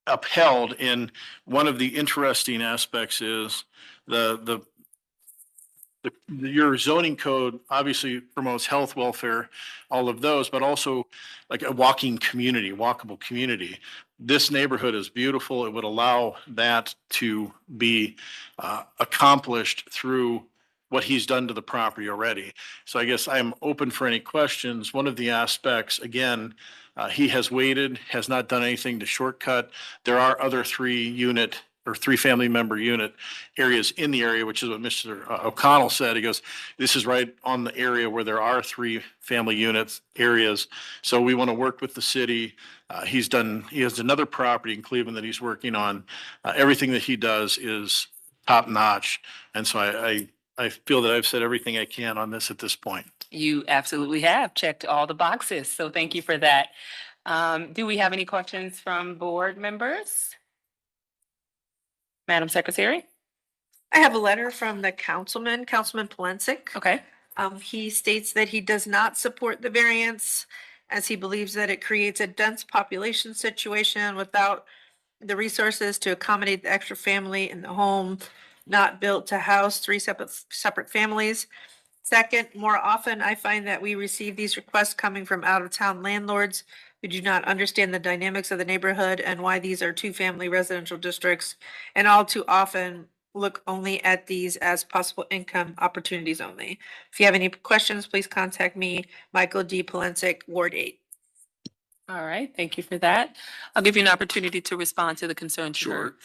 upheld, in one of the interesting aspects is your zoning code obviously promotes health, welfare, all of those, but also like a walkable community. This neighborhood is beautiful. It would allow that to be accomplished through what he's done to the property already. So I guess I'm open for any questions. One of the aspects, again, he has waited, has not done anything to shortcut. There are other 3 family member unit areas in the area, which is what Mr. O'Connell said. He goes, this is right on the area where there are 3 family units areas. So we want to work with the city. He has another property in Cleveland that he's working on. Everything that he does is top notch. And so I feel that I've said everything I can on this at this point.
You absolutely have checked all the boxes. So thank you for that. Do we have any questions from board members? Madam Secretary?
I have a letter from the Councilman Polensik.
Okay.
He states that he does not support the variance as he believes that it creates a dense population situation without the resources to accommodate the extra family in the home not built to house 3 separate families. Second, more often I find that we receive these requests coming from out-of-town landlords who do not understand the dynamics of the neighborhood and why these are 2-family residential districts, and all too often look only at these as possible income opportunities only. If you have any questions, please contact me, Michael D. Polensik, Ward 8.
All right, thank you for that. I'll give you an opportunity to respond to the concerns. you heard.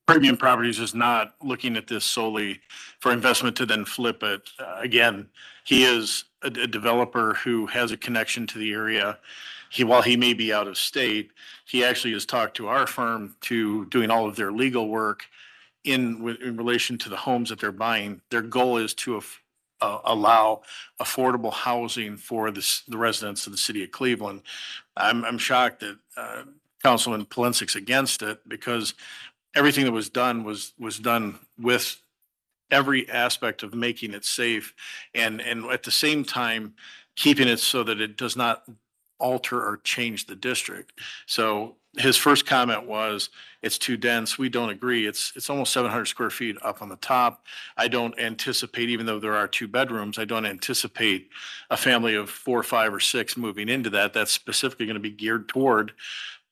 Premium Properties is not looking at this solely for investment to then flip it. Again, he is a developer who has a connection to the area. While he may be out of state, he actually has talked to our firm to doing all of their legal work in relation to the homes that they're buying. Their goal is to allow affordable housing for the residents of the city of Cleveland. I'm shocked that Councilman Polensik's against it, because everything that was done was done with every aspect of making it safe and at the same time keeping it so that it does not alter or change the district. So his first comment was, it's too dense. We don't agree. It's almost 700 square feet up on the top. I don't anticipate, even though there are 2 bedrooms, I don't anticipate a family of 4, 5, or 6 moving into that. That's specifically going to be geared toward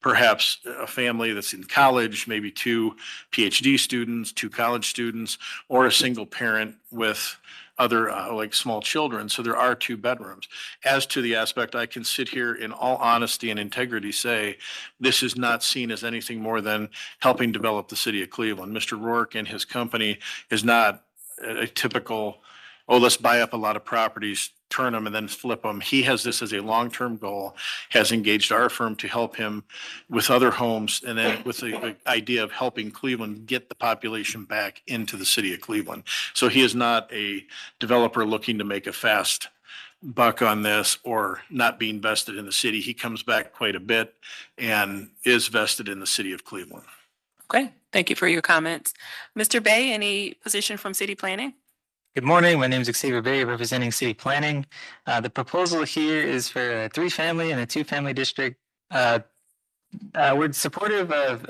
perhaps a family that's in college, maybe 2 PhD students, 2 college students, or a single parent with other like small children. So there are 2 bedrooms. As to the aspect, I can sit here in all honesty and integrity say this is not seen as anything more than helping develop the city of Cleveland. Mr. Rourke and his company is not a typical oh, let's buy up a lot of properties, turn them and then flip them. He has this as a long-term goal, has engaged our firm to help him with other homes, and then with the idea of helping Cleveland get the population back into the city of Cleveland. So he is not a developer looking to make a fast buck on this or not being vested in the city. He comes back quite a bit and is vested in the city of Cleveland.
Okay, thank you for your comments. Mr. Bay, any position from city planning?
Good morning. My name is Xavier Bay, representing city planning. The proposal here is for a 3-family and a 2-family district. We're supportive of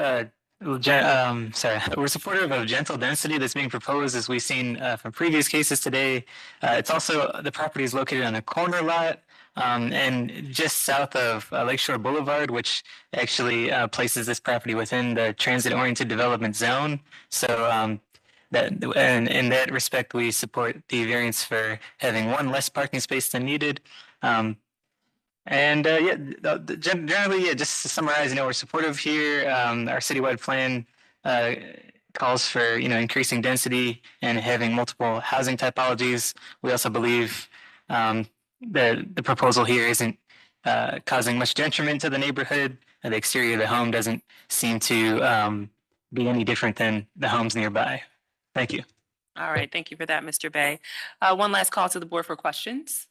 we're supportive of gentle density that's being proposed, as we've seen from previous cases today. It's also, the property is located on a corner lot and just south of Lakeshore Boulevard, which actually places this property within the transit-oriented development zone. So and in that respect, we support the variance for having one less parking space than needed. Generally, just to summarize, we're supportive here. Our citywide plan calls for, increasing density and having multiple housing typologies. We also believe that the proposal here isn't causing much detriment to the neighborhood. The exterior of the home doesn't seem to be any different than the homes nearby. Thank you.
All right, thank you for that, Mr. Bay. One last call to the board for questions.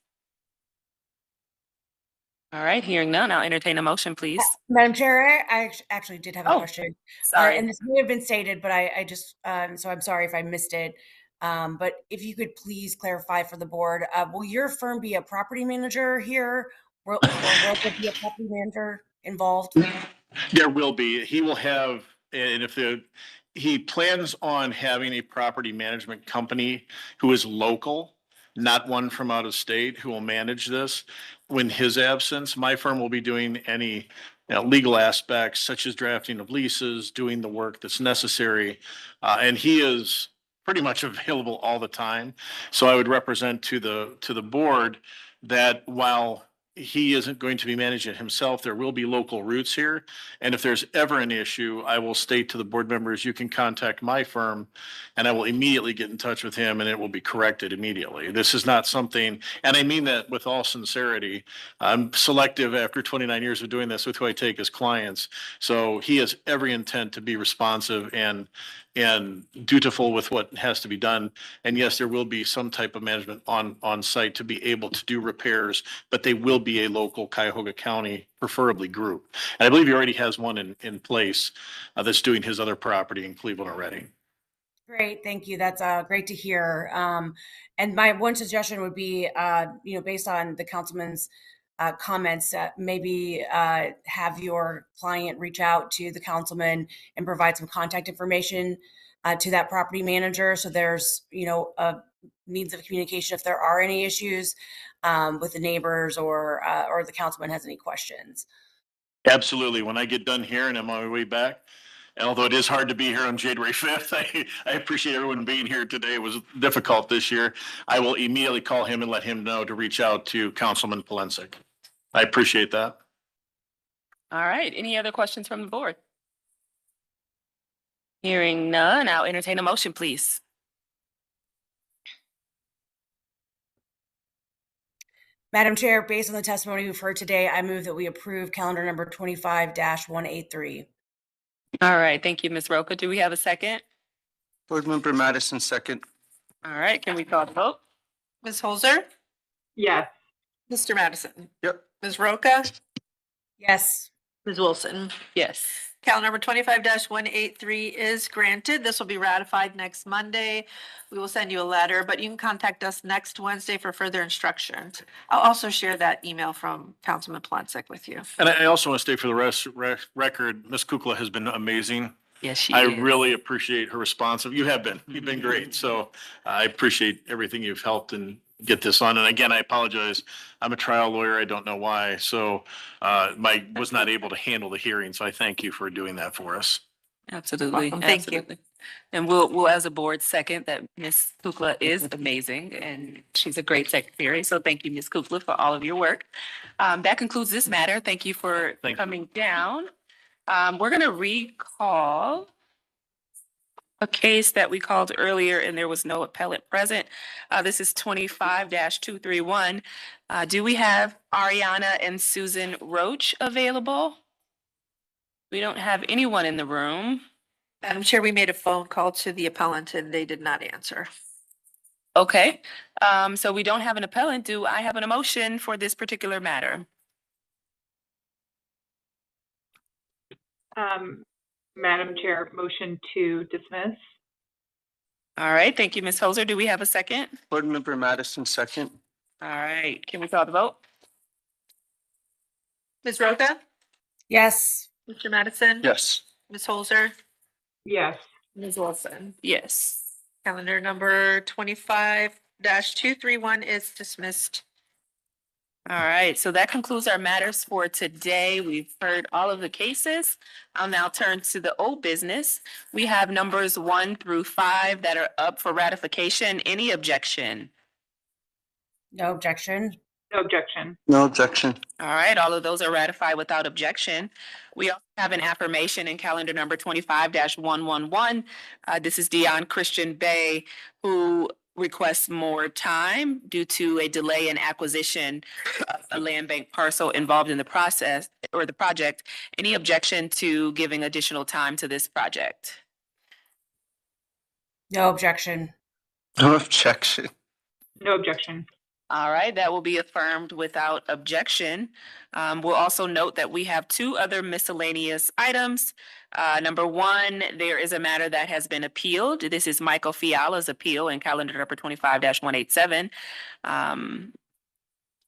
All right, hearing none, I'll entertain a motion, please.
Madam Chair, I actually did have a
Oh,
question.
sorry.
And this may have been stated, but I just, so I'm sorry if I missed it. But if you could please clarify for the board, will your firm be a property manager here? Will there be a property manager involved?
There will be. He will have, and he plans on having a property management company who is local, not one from out of state, who will manage this. When his absence, my firm will be doing any legal aspects such as drafting of leases, doing the work that's necessary. And he is pretty much available all the time. So I would represent to the board that while he isn't going to be managing it himself, there will be local roots here. And if there's ever an issue, I will state to the board members, you can contact my firm and I will immediately get in touch with him and it will be corrected immediately. This is not something, and I mean that with all sincerity. I'm selective after 29 years of doing this with who I take as clients. So he has every intent to be responsive and dutiful with what has to be done. And yes, there will be some type of management on site to be able to do repairs, but they will be a local Cuyahoga County, preferably group. And I believe he already has one in place that's doing his other property in Cleveland already.
Great, thank you. That's great to hear. And my one suggestion would be, based on the councilman's comments, maybe have your client reach out to the councilman and provide some contact information to that property manager. So there's, a means of communication if there are any issues with the neighbors or the councilman has any questions.
Absolutely. When I get done here and I'm on my way back, and although it is hard to be here on January 5th, I appreciate everyone being here today. It was difficult this year. I will immediately call him and let him know to reach out to Councilman Polensek. I appreciate that.
All right, any other questions from the board? Hearing none, I'll entertain a motion, please.
Madam Chair, based on the testimony we've heard today, I move that we approve calendar number 25-183.
All right, thank you, Ms. Roca. Do we have a second?
Board Member Madison, second.
All right, can we call the vote?
Ms. Holzer?
Yes.
Mr. Madison?
Yep.
Ms. Roca?
Yes.
Ms. Wilson?
Yes.
Calendar number 25-183 is granted. This will be ratified next Monday. We will send you a letter, but you can contact us next Wednesday for further instructions. I'll also share that email from Councilman Polensek with you.
And I also want to state for the record, Ms. Kukla has been amazing.
Yes, she
I
is.
really appreciate her response. You have been. You've been great. So I appreciate everything you've helped and get this on. And again, I apologize. I'm a trial lawyer. I don't know why. So was not able to handle the hearing. So I thank you for doing that for us.
Absolutely.
Welcome. Thank you.
Absolutely. And we'll as a board second that Ms. Kukla is amazing and she's a great secretary. So thank you, Ms. Kukla, for all of your work. That concludes this matter. Thank you for
Thank you.
coming down. We're going to recall a case that we called earlier and there was no appellant present. This is 25-231. Do we have Ariana and Susan Roach available? We don't have anyone in the room.
Madam Chair, we made a phone call to the appellant and they did not answer.
Okay, so we don't have an appellant. Do I have an emotion for this particular matter?
Madam Chair, motion to dismiss.
All right, thank you, Ms. Hoser. Do we have a second?
Board Member Madison, second.
All right, can we call the vote?
Ms. Rotha?
Yes.
Mr. Madison?
Yes.
Ms. Holzer?
Yes.
Ms. Wilson?
Yes.
Calendar number 25-231 is dismissed.
All right, so that concludes our matters for today. We've heard all of the cases. I'll now turn to the old business. We have numbers 1 through 5 that are up for ratification. Any objection?
No objection.
No objection.
No objection.
All right, all of those are ratified without objection. We also have an affirmation in calendar number 25-111. This is Dion Christian Bay, who requests more time due to a delay in acquisition of a land bank parcel involved in the process or the project. Any objection to giving additional time to this project?
No objection.
No objection.
No objection.
All right, that will be affirmed without objection. We'll also note that we have 2 other miscellaneous items. Number 1, there is a matter that has been appealed. This is Michael Fiala's appeal in calendar number 25-187.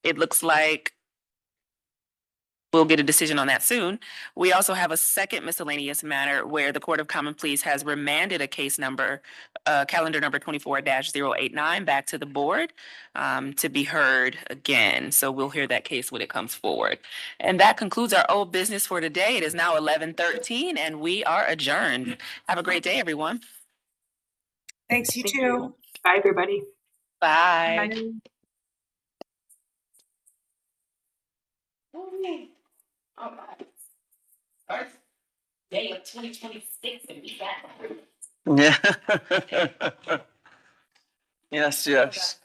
It looks like we'll get a decision on that soon. We also have a second miscellaneous matter where the Court of Common Pleas has remanded a case number, calendar number 24-089 back to the board to be heard again. So we'll hear that case when it comes forward. And that concludes our old business for today. It is now 11:13 and we are adjourned. Have a great day, everyone.
Thanks, you
Thank
too.
you. Bye, everybody.
Bye. All right. First day of 2026 and we got.
Yeah. Yes, yes.